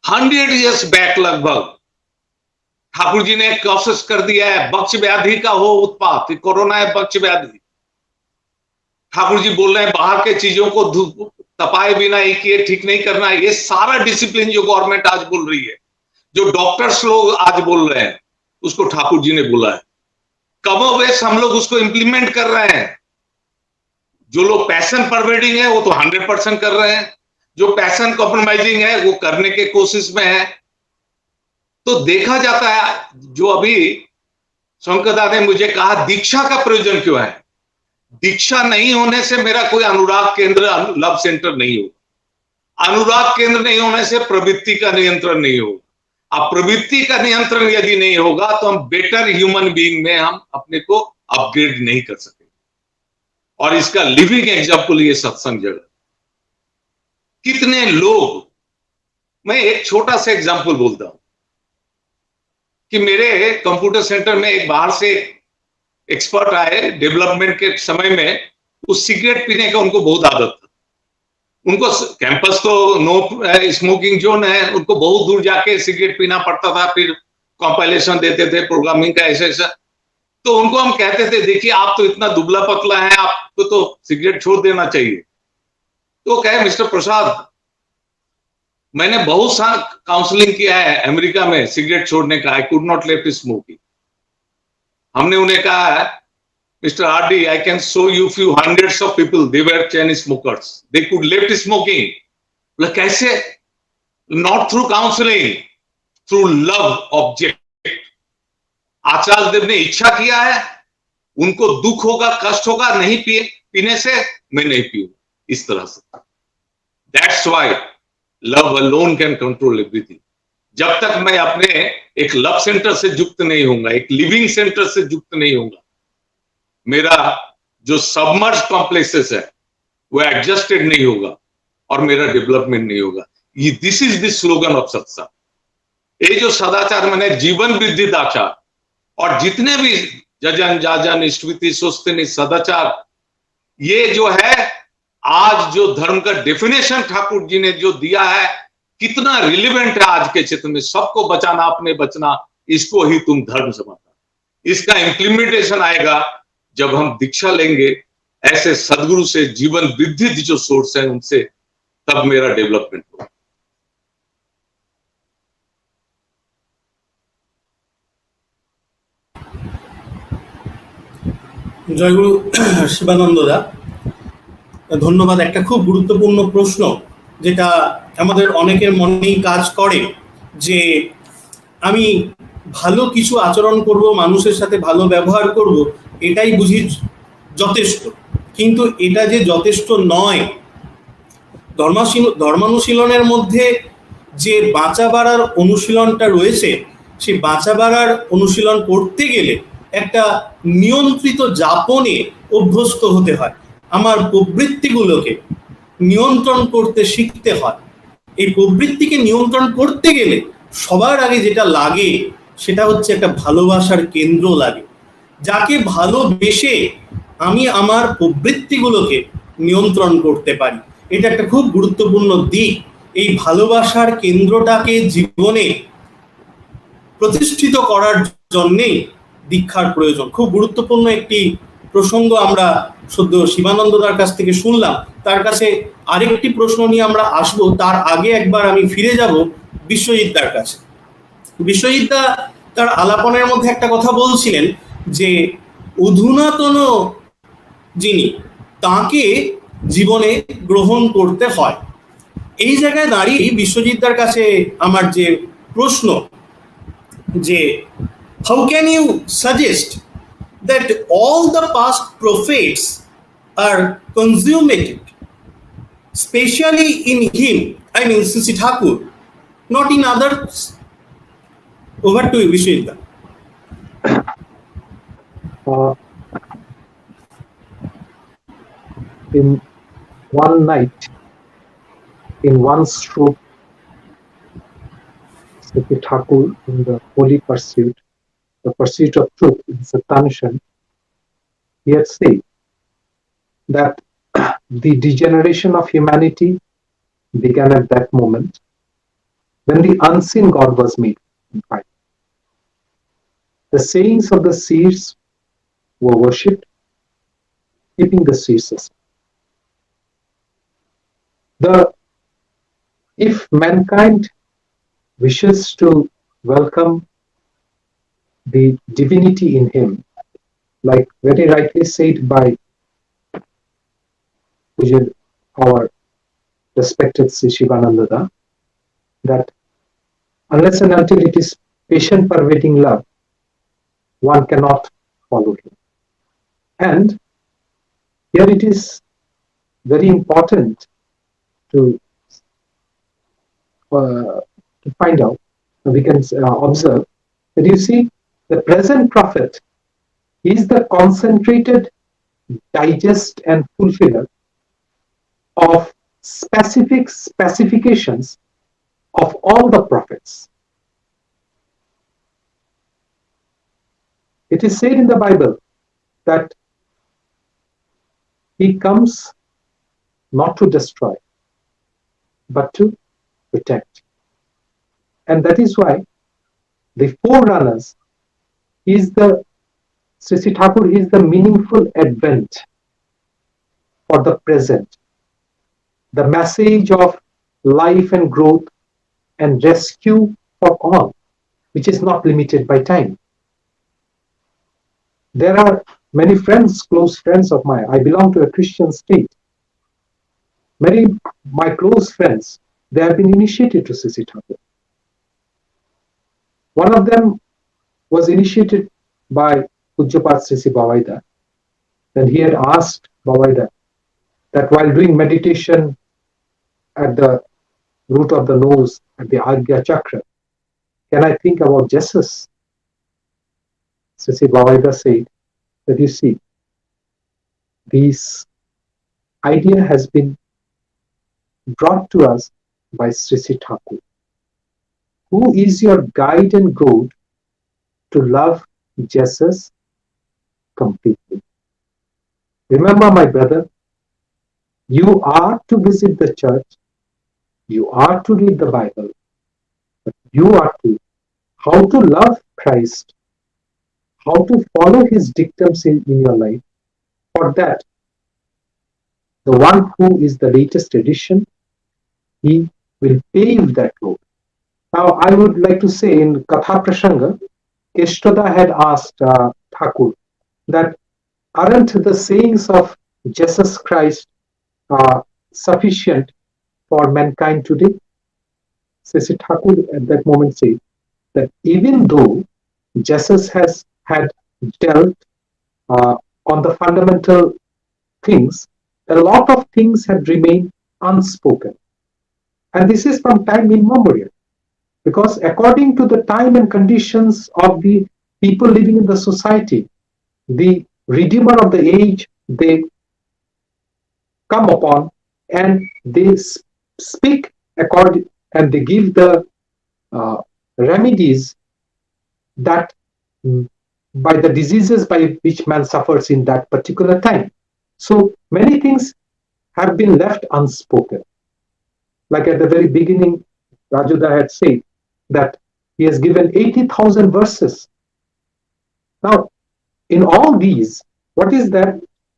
100 ईयर्स बैक लगभग ठाकुर जी ने कोशिश कर दिया है, बक्ष व्याधि का हो उत्पात, कोरोना है बक्ष व्याधि। ठाकुर जी बोल रहे हैं बाहर के चीजों को तपाए बिना एक ये ठीक नहीं करना। ये सारा डिसिप्लिन जो गवर्नमेंट आज बोल रही है, जो डॉक्टर्स लोग आज बोल रहे हैं, उसको ठाकुर जी ने बोला है। कमोबेश हम लोग उसको इंप्लीमेंट कर रहे हैं। जो लोग पैशन परवेडिंग है वो तो 100% कर रहे हैं, जो पैशन कॉम्प्रोमाइजिंग है वो करने के कोशिश में है। तो देखा जाता है, जो अभी शंकरदा ने मुझे कहा दीक्षा का प्रयोजन क्यों है, दीक्षा नहीं होने से मेरा कोई अनुराग केंद्र, लव सेंटर नहीं होगा। अनुराग केंद्र नहीं होने से प्रवृत्ति का नियंत्रण नहीं होगा। अब प्रवृत्ति का नियंत्रण यदि नहीं होगा तो हम बेटर ह्यूमन बीइंग में हम अपने को अपग्रेड नहीं कर सकेंगे। और इसका लिविंग एग्जाम्पल ये सत्संग जगत। कितने लोग, मैं एक छोटा सा एग्जाम्पल बोलता हूं कि मेरे कंप्यूटर सेंटर में एक बाहर से एक्सपर्ट आए डेवलपमेंट के समय में। उस सिगरेट पीने का उनको बहुत आदत था। उनको कैंपस तो नो स्मोकिंग जोन है, उनको बहुत दूर जाके सिगरेट पीना पड़ता था, फिर कंपाइलेशन देते थे प्रोग्रामिंग का ऐसा ऐसा। तो उनको हम कहते थे देखिए आप तो इतना दुबला पतला है, आपको तो सिगरेट छोड़ देना चाहिए। तो कहे मिस्टर प्रसाद, मैंने बहुत सा काउंसलिंग किया है अमेरिका में सिगरेट छोड़ने का, I could not left smoking. हमने उन्हें कहा mister RD, I can show you few hundreds of people, they were chain smokers, they could left smoking. बोले कैसे? Not through counselling, through love object. Acharya Dev ने इच्छा किया है, उनको दुख होगा, कष्ट होगा, नहीं पीने से, मैं नहीं पीऊंगा, इस तरह से। That's why love alone can control everything. जब तक मैं अपने एक लव सेंटर से युक्त नहीं होऊंगा, एक लिविंग सेंटर से युक्त नहीं होऊंगा, मेरा जो सबमर्ज कॉम्प्लेक्सेस है वो एडजस्टेड नहीं होगा और मेरा डेवलपमेंट नहीं होगा। ये this is the slogan of सत्संग। ये जो सदाचार मैंने जीवन वृद्धि दाचार, और जितने भी जजन जाजन स्तुति सुस्तिनी सदाचार, ये जो है आज जो धर्म का डेफिनेशन ठाकुर जी ने जो दिया है, कितना रिलेवेंट है आज के क्षेत्र में। सबको बचाना, अपने बचना, इसको ही तुम धर्म समझना। इसका इंप्लीमेंटेशन आएगा जब हम दीक्षा लेंगे ऐसे सदगुरु से, जीवन वृद्धि जो सोर्स है उनसे, तब मेरा डेवलपमेंट होगा। জয়গুরু শিবানন্দদা, ধন্যবাদ। একটা খুব গুরুত্বপূর্ণ প্রশ্ন যেটা আমাদের অনেকের মনেই কাজ করে, যে আমি ভালো কিছু আচরণ করব, মানুষের সাথে ভালো ব্যবহার করব, এটাই বুঝি যথেষ্ট। কিন্তু এটা যে যথেষ্ট নয়। ধর্মানুশীলনের মধ্যে যে বাঁচা বাড়ার অনুশীলনটা রয়েছে, সেই বাঁচা বাড়ার অনুশীলন করতে গেলে একটা নিয়ন্ত্রিত যাপনে অভ্যস্ত হতে হয়, আমার প্রবৃত্তিগুলোকে নিয়ন্ত্রণ করতে শিখতে হয়। এই প্রবৃত্তিকে নিয়ন্ত্রণ করতে গেলে সবার আগে যেটা লাগে সেটা হচ্ছে একটা ভালোবাসার কেন্দ্র লাগে, যাকে ভালোবেসে আমি আমার প্রবৃত্তিগুলোকে নিয়ন্ত্রণ করতে পারি। এটা একটা খুব গুরুত্বপূর্ণ দিক। এই ভালোবাসার কেন্দ্রটাকে জীবনে প্রতিষ্ঠিত করার জন্যেই দীক্ষার প্রয়োজন। খুব গুরুত্বপূর্ণ একটি প্রসঙ্গ আমরা সদ্য শিবানন্দদার কাছ থেকে শুনলাম। তার কাছে আরেকটি প্রশ্ন নিয়ে আমরা আসবো, তার আগে একবার আমি ফিরে যাব বিশ্বজিৎ দার কাছে। বিশ্বজিৎ দা তার আলাপনের মধ্যে একটা কথা বলছিলেন যে অধুনাতন যিনি তাকে জীবনে গ্রহণ করতে হয়। এই জায়গায় দাঁড়িয়ে বিশ্বজিৎ দার কাছে আমার যে প্রশ্ন, যে how can you suggest that all the past prophets are consummated, especially in him, I mean Sisi Thakur, not in others? Over to you, Vishwajit. In one night, in one stroke, Sri Thakur, in the holy pursuit, the pursuit of truth in Satanishan, he had said that the degeneration of humanity began at that moment when the unseen God was made. The sayings of the seers were worshipped, keeping the seers aside. If mankind wishes to welcome the divinity in him, like very rightly said by our respected Sri Shivananda, that unless and until it is patient pervading love, one cannot follow him. And here it is very important to find out, we can observe that you see, the present prophet is the concentrated digest and fulfiller of specific specifications of all the prophets. It is said in the Bible that he comes not to destroy, but to protect. And that is why the forerunners is Sri Thakur is the meaningful advent for the present, the message of life and growth and rescue for all, which is not limited by time. There are many friends, close friends of mine. I belong to a Christian state. Many my close friends, they have been initiated to Sri Thakur. One of them was initiated by Pujyapat Sri Bavaida. Then he had asked Bavaida that while doing meditation at the root of the nose, at the Agya Chakra, can I think about Jesus? Sri Bavaida said that, you see, this idea has been brought to us by Sri Thakur, who is your guide and goad to love Jesus completely. Remember, my brother, you are to visit the church, you are to read the Bible, but you are to how to love Christ, how to follow his dictums in your life. For that, the one who is the latest edition, he will pave that road. Now, I would like to say in Katha Prasanga, Keshtada had asked Thakur that aren't the sayings of Jesus Christ sufficient for mankind today? Sri Thakur at that moment said that even though Jesus had dealt on the fundamental things, a lot of things had remained unspoken. And this is from time immemorial. because according to the time and conditions of the people living in the society, the redeemer of the age, they come upon and they speak according, and they give the remedies that by the diseases by which man suffers in that particular time. So many things have been left unspoken. Like at the very beginning, Rajuda had said that he has given 80,000 verses. Now, in all these, what is that?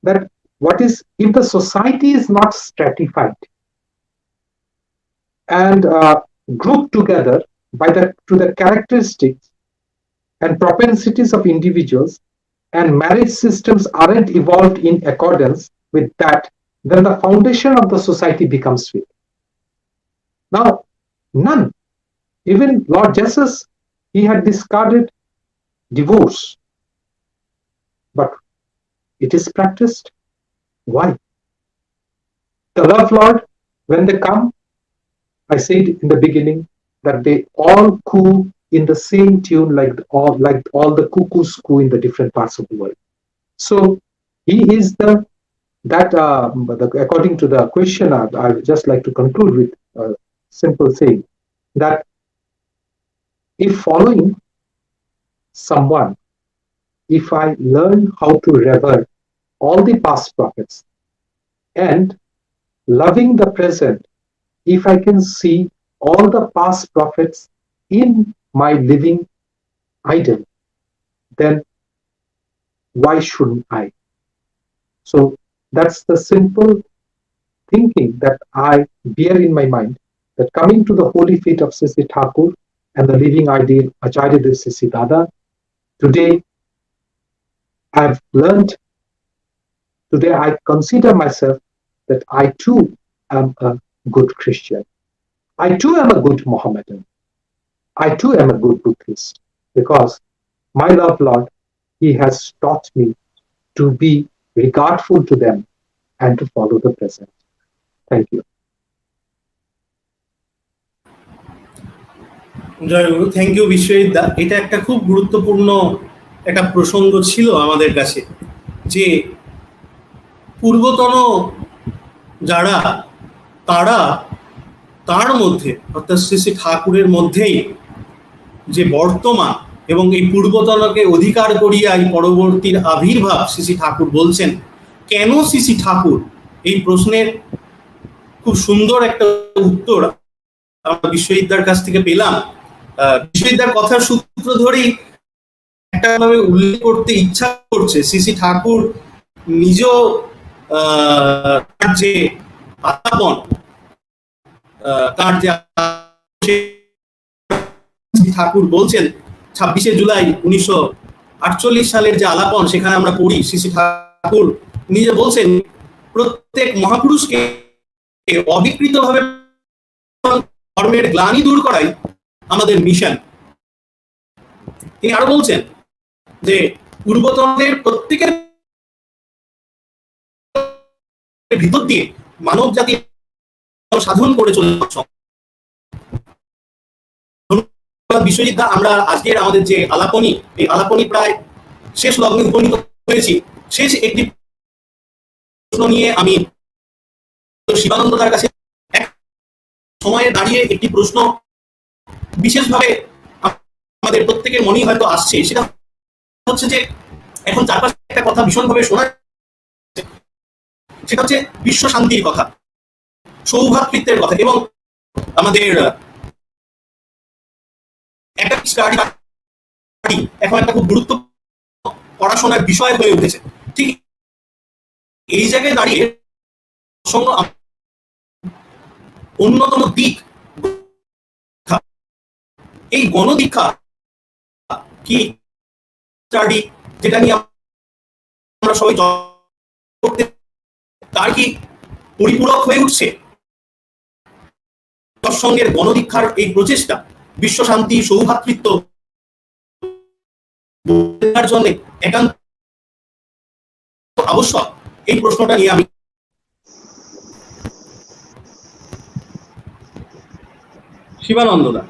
That what is, if the society is not stratified and grouped together by to the characteristics and propensities of individuals, and marriage systems aren't evolved in accordance with that, then the foundation of the society becomes weak. Now, none, even Lord Jesus, he had discarded divorce, but it is practiced. Why? The love Lord, when they come, I said in the beginning that they all coo in the same tune, like all the cuckoos coo in the different parts of the world. So he is according to the question, I would just like to conclude with a simple saying that if following someone, if I learn how to revere all the past prophets and loving the present, if I can see all the past prophets in my living idol, then why shouldn't I? So that's the simple thinking that I bear in my mind, that coming to the holy feet of Sisi Thakur and the living ideal Acharya Dev Sisi Dada, today I've learned, today I consider myself that I too am a good Christian. I too am a good Mohammedan. I too am a good Buddhist, because my love Lord, he has taught me to be regardful to them and to follow the present. Thank you. Joy Guru, thank you Biswajit দা। এটা একটা খুব গুরুত্বপূর্ণ একটা প্রসঙ্গ ছিল আমাদের কাছে, যে পূর্বতন যারা তারা তার মধ্যে অর্থাৎ শ্রী শ্রী ঠাকুরের মধ্যেই যে বর্তমান এবং এই পূর্বতনকে অধিকার করিয়া এই পরবর্তীর আবির্ভাব শ্রী শ্রী ঠাকুর বলছেন। কেন শ্রী শ্রী ঠাকুর, এই প্রশ্নের খুব সুন্দর একটা উত্তর আমরা বিশ্বজিৎদার কাছ থেকে পেলাম। বিশ্বজিৎদার কথার সূত্র ধরেই একটা ভাবে উল্লেখ করতে ইচ্ছা করছে, শ্রী শ্রী ঠাকুর নিজ যে আলাপন, তার যে ঠাকুর বলছেন 26শে জুলাই 1948 সালের যে আলাপন, সেখানে আমরা পড়ি শ্রী শ্রী ঠাকুর নিজে বলছেন প্রত্যেক মহাপুরুষকে অবিকৃতভাবে ধর্মের গ্লানি দূর করাই আমাদের মিশন। তিনি আরো বলছেন যে পূর্বতনদের প্রত্যেকের ভিতর দিয়ে মানব জাতি সাধন করে চলে। বিশ্বজিৎ দা, আমরা আজকের আমাদের যে আলাপনী, এই আলাপনী প্রায় শেষ লগ্নে উপনীত হয়েছি। শেষ একটি প্রশ্ন নিয়ে আমি শিবানন্দ দার কাছে এক সময়ে দাঁড়িয়ে একটি প্রশ্ন বিশেষভাবে আমাদের প্রত্যেকের মনেই হয়তো আসছে, সেটা হচ্ছে যে এখন চারপাশে একটা কথা ভীষণভাবে শোনা, সেটা হচ্ছে বিশ্ব শান্তির কথা, সৌভ্রাতৃত্বের কথা, এবং আমাদের এখন একটা খুব গুরুত্বপূর্ণ পড়াশোনার বিষয় হয়ে উঠেছে। ঠিক এই জায়গায় দাঁড়িয়ে অন্যতম দিক এই গণদীক্ষা কি, যেটা নিয়ে আমরা সবাই তার কি পরিপূরক হয়ে উঠছে? সৎসঙ্গের গণদীক্ষার এই প্রচেষ্টা বিশ্ব শান্তি, সৌভ্রাতৃত্ব জন্য একান্ত আবশ্যক, এই প্রশ্নটা নিয়ে আমি শিবানন্দদা।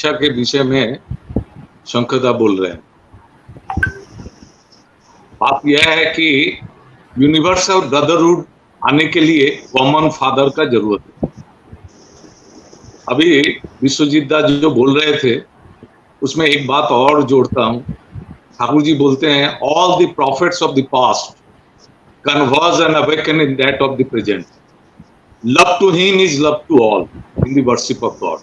दीक्षा के विषय में शंकरदा बोल रहे हैं। बात यह है कि यूनिवर्सल ब्रदरहुड आने के लिए कॉमन फादर का जरूरत है। अभी विश्वजीत दास जो बोल रहे थे उसमें एक बात और जोड़ता हूं। ठाकुर जी बोलते हैं all the profits of the past converge and awaken in that of the present. Love to him is love to all in the worship of God.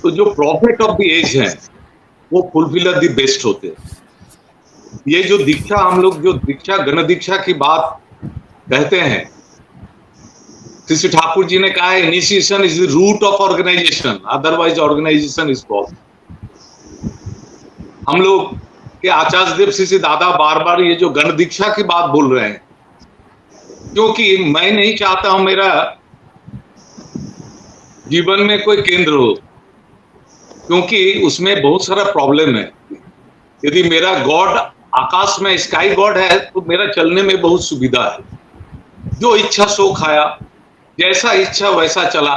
तो जो प्रॉफिट ऑफ द एज हैं वो फुलफिलर द बेस्ट होते हैं। ये जो दीक्षा हम लोग जो दीक्षा गण दीक्षा की बात कहते हैं, श्री ठाकुर जी ने कहा है initiation is the root of organisation, otherwise organisation is false. हम लोग कि आचार्य देव श्री दादा बार बार ये जो गण दीक्षा की बात बोल रहे हैं, क्योंकि मैं नहीं चाहता हूं मेरा जीवन में कोई केंद्र हो, क्योंकि उसमें बहुत सारा प्रॉब्लम है। यदि मेरा गॉड आकाश में स्काई गॉड है तो मेरा चलने में बहुत सुविधा है। जो इच्छा सो खाया, जैसा इच्छा वैसा चला।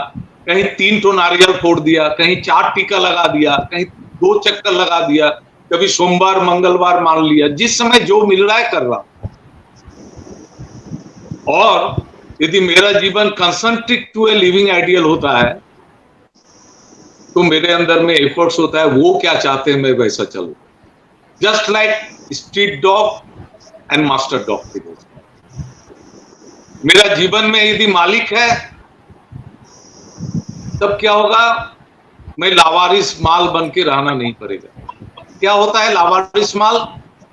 कहीं 3 ठो नारियल फोड़ दिया, कहीं 4 टीका लगा दिया, कहीं 2 चक्कर लगा दिया, कभी सोमवार मंगलवार मान लिया, जिस समय जो मिल रहा है कर रहा। और यदि मेरा जीवन concentric to a living ideal होता है तो मेरे अंदर में एफर्ट्स होता है वो क्या चाहते हैं मैं वैसा चलूं। Just like street dog and master dog की तरह। मेरा जीवन में यदि मालिक है तब क्या होगा, मैं लावारिस माल बन के रहना नहीं पड़ेगा। क्या होता है लावारिस माल,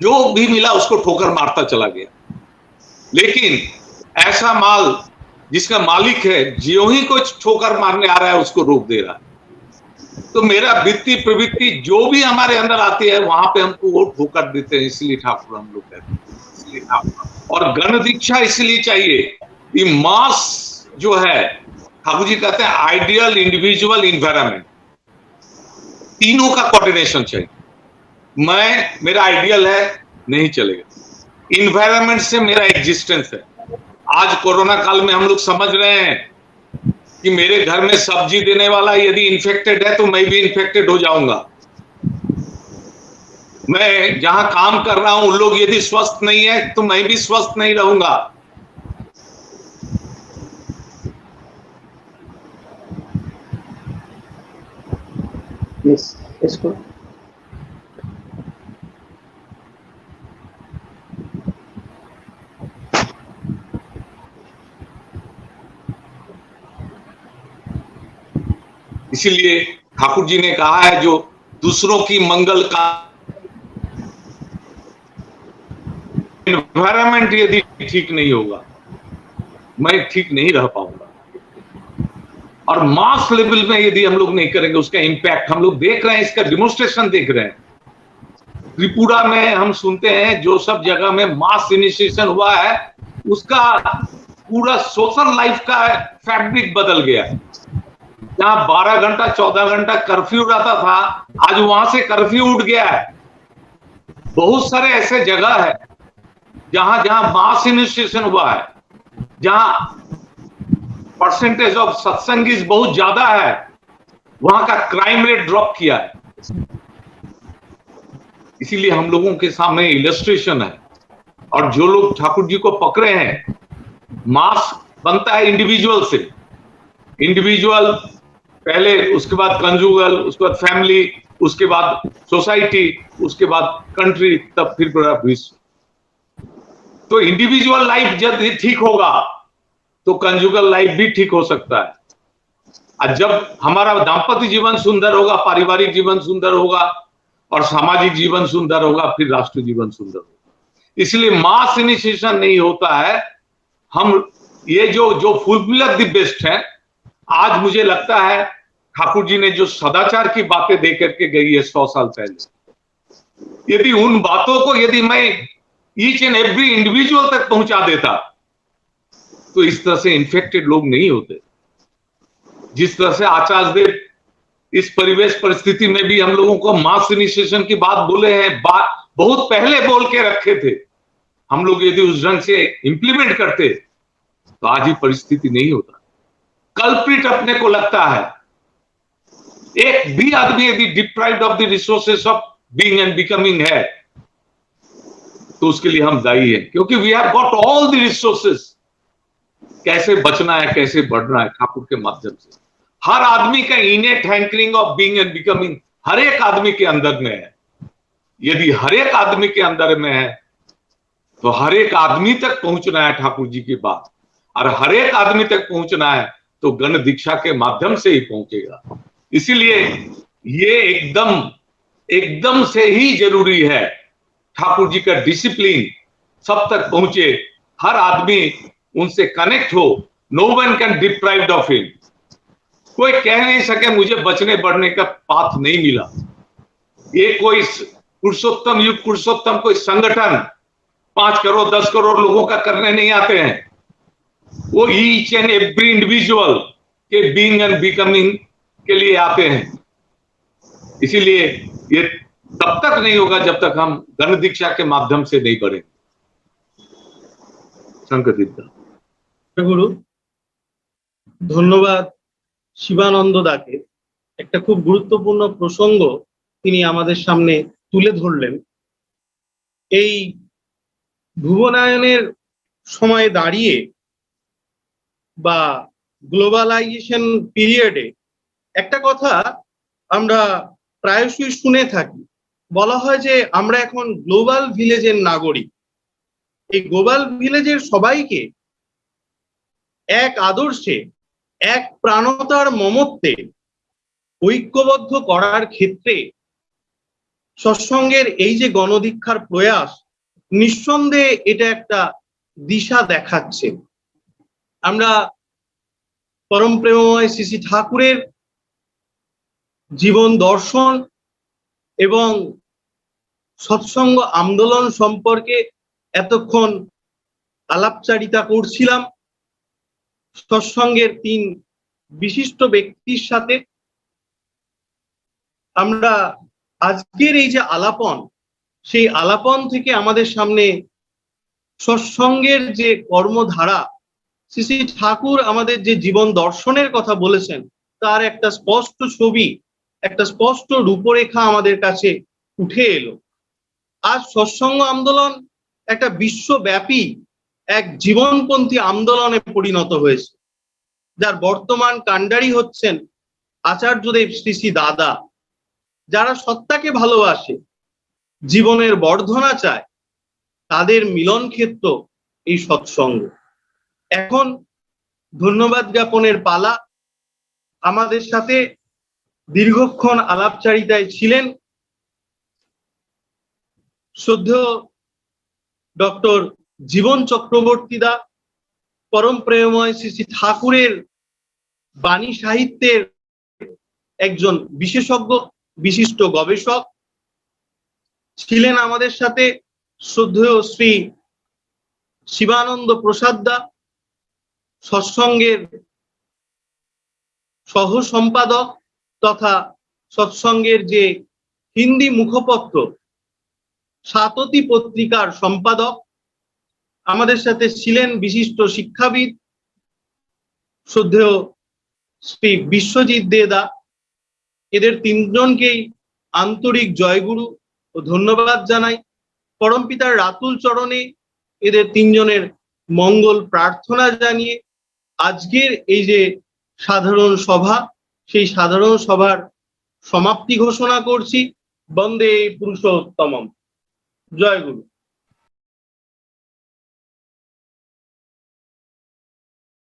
जो भी मिला उसको ठोकर मारता चला गया। लेकिन ऐसा माल जिसका मालिक है जो ही कुछ ठोकर मारने आ रहा है उसको रोक दे रहा है। तो मेरा वृत्ति प्रवृत्ति जो भी हमारे अंदर आती है वहां पे हमको वो ठोकर देते हैं। इसलिए ठाकुर हम लोग कहते हैं, इसलिए ठाकुर। और गण दीक्षा इसलिए चाहिए कि मास जो है, ठाकुर जी कहते हैं आइडियल इंडिविजुअल इन्वायरमेंट, तीनों का कोऑर्डिनेशन चाहिए। मेरा आइडियल है नहीं चलेगा, इन्वायरमेंट से मेरा एग्जिस्टेंस है। आज कोरोना काल में हम लोग समझ रहे हैं कि मेरे घर में सब्जी देने वाला यदि इन्फेक्टेड है तो मैं भी इन्फेक्टेड हो जाऊंगा। मैं जहां काम कर रहा हूं उन लोग यदि स्वस्थ नहीं है तो मैं भी स्वस्थ नहीं रहूंगा। इसको इसीलिए ठाकुर जी ने कहा है जो दूसरों की मंगल का एनवायरमेंट यदि ठीक नहीं होगा मैं ठीक नहीं रह पाऊंगा। और मास लेवल में यदि हम लोग नहीं करेंगे उसका इंपैक्ट हम लोग देख रहे हैं, इसका डिमोन्स्ट्रेशन देख रहे हैं। त्रिपुरा में हम सुनते हैं जो सब जगह में मास इनिशिएशन हुआ है उसका पूरा सोशल लाइफ का फैब्रिक बदल गया है। जहां 12 घंटा 14 घंटा कर्फ्यू रहता था, आज वहां से कर्फ्यू उठ गया है। बहुत सारे ऐसे जगह है जहां जहां मास इनिशिएशन हुआ है, जहां परसेंटेज ऑफ सत्संगीज बहुत ज्यादा है, वहां का क्राइम रेट ड्रॉप किया है। इसीलिए हम लोगों के सामने इलस्ट्रेशन है। और जो लोग ठाकुर जी को पकड़े हैं, मास बनता है इंडिविजुअल से, इंडिविजुअल पहले, उसके बाद कंजुगल, उसके बाद फैमिली, उसके बाद सोसाइटी, उसके बाद कंट्री, तब फिर पूरा विश्व। तो इंडिविजुअल लाइफ जब ठीक होगा तो कंजुगल लाइफ भी ठीक हो सकता है। और जब हमारा दाम्पत्य जीवन सुंदर होगा, पारिवारिक जीवन सुंदर होगा और सामाजिक जीवन सुंदर होगा, फिर राष्ट्र जीवन सुंदर होगा। इसलिए मास इनिशिएशन नहीं होता है। हम ये जो फुलफिलर द बेस्ट है, आज मुझे लगता है ठाकुर जी ने जो सदाचार की बातें दे करके गई है 100 साल पहले, यदि उन बातों को यदि मैं ईच एंड एवरी इंडिविजुअल तक पहुंचा देता तो इस तरह से इन्फेक्टेड लोग नहीं होते। जिस तरह से आचार्य देव इस परिवेश परिस्थिति में भी हम लोगों को मास इनिशिएशन की बात बोले हैं, बात बहुत पहले बोल के रखे थे। हम लोग यदि उस ढंग से इंप्लीमेंट करते तो आज ही परिस्थिति नहीं होता। कल्प्रिट अपने को लगता है एक भी आदमी यदि deprived of the resources of being and becoming है तो उसके लिए हम दायी हैं, क्योंकि we have got all the resources. कैसे बचना है, कैसे बढ़ना है, ठाकुर के माध्यम से। हर आदमी का innate hankering of being and becoming हर एक आदमी के अंदर में है। यदि हर एक आदमी के अंदर में है तो हर एक आदमी तक पहुंचना है ठाकुर जी की बात, और हर एक आदमी तक पहुंचना है तो गण दीक्षा के माध्यम से ही पहुंचेगा। इसीलिए ये एकदम से ही जरूरी है ठाकुर जी का डिसिप्लिन सब तक पहुंचे, हर आदमी उनसे कनेक्ट हो। No one can deprived of him. कोई कह नहीं सके मुझे बचने बढ़ने का पाथ नहीं मिला। ये कोई पुरुषोत्तम युग पुरुषोत्तम कोई संगठन 5 करोड़ 10 करोड़ लोगों का करने नहीं आते हैं। वो ईच एंड एवरी इंडिविजुअल के बीइंग एंड बिकमिंग के लिए आते हैं। इसीलिए ये तब तक नहीं होगा जब तक हम गण दीक्षा के माध्यम से नहीं बढ़ेंगे। शंकरदीप গুরু ধন্যবাদ শিবানন্দ দাকে। একটা খুব গুরুত্বপূর্ণ প্রসঙ্গ তিনি আমাদের সামনে তুলে ধরলেন। এই ভুবনায়নের সময়ে দাঁড়িয়ে বা গ্লোবালাইজেশন পিরিয়ডে একটা কথা আমরা প্রায়শই শুনে থাকি, বলা হয় যে আমরা এখন গ্লোবাল ভিলেজের নাগরিক। এই গ্লোবাল ভিলেজের সবাইকে এক আদর্শে, এক প্রাণতার মমত্বে ঐক্যবদ্ধ করার ক্ষেত্রে সৎসঙ্গের এই যে গণদীক্ষার প্রয়াস, নিঃসন্দেহে এটা একটা দিশা দেখাচ্ছে। আমরা পরম প্রেমময় শ্রী শ্রী ঠাকুরের জীবন দর্শন এবং সৎসঙ্গ আন্দোলন সম্পর্কে এতক্ষণ আলাপচারিতা করছিলাম সৎসঙ্গের 3 বিশিষ্ট ব্যক্তির সাথে। আমরা আজকের এই যে আলাপন, সেই আলাপন থেকে আমাদের সামনে সৎসঙ্গের যে কর্মধারা, শ্রী শ্রী ঠাকুর আমাদের যে জীবন দর্শনের কথা বলেছেন তার একটা স্পষ্ট ছবি, একটা স্পষ্ট রূপরেখা আমাদের কাছে উঠে এলো। আজ সৎসঙ্গ আন্দোলন একটা বিশ্বব্যাপী এক জীবনপন্থী আন্দোলনে পরিণত হয়েছে, যার বর্তমান কাণ্ডারি হচ্ছেন আচার্যদেব শ্রী শ্রী দাদা। যারা সত্তাকে ভালোবাসে, জীবনের বর্ধনা চায়, তাদের মিলন ক্ষেত্র এই সৎসঙ্গ। এখন ধন্যবাদ জ্ঞাপনের পালা। আমাদের সাথে দীর্ঘক্ষণ আলাপচারিতায় ছিলেন শ্রদ্ধেয় ডক্টর জীবন চক্রবর্তী দা, পরম প্রেমময় শ্রী শ্রী ঠাকুরের বাণী সাহিত্যের একজন বিশেষজ্ঞ, বিশিষ্ট গবেষক। ছিলেন আমাদের সাথে শ্রদ্ধেয় শ্রী শিবানন্দ প্রসাদ দা, সৎসঙ্গের সহ সম্পাদক তথা সৎসঙ্গের যে হিন্দি মুখপত্র সাততী পত্রিকার সম্পাদক। আমাদের সাথে ছিলেন বিশিষ্ট শিক্ষাবিদ শ্রদ্ধেয় শ্রী বিশ্বজিৎ দেদা। এদের 3 জনকেই আন্তরিক জয়গুরু ও ধন্যবাদ জানাই। পরমপিতার রাতুল চরণে এদের 3 জনের মঙ্গল প্রার্থনা জানিয়ে আজকের এই যে সাধারণ সভা, সেই সাধারণ সভার সমাপ্তি ঘোষণা করছি। বন্দে পুরুষোত্তমম। জয় গুরু।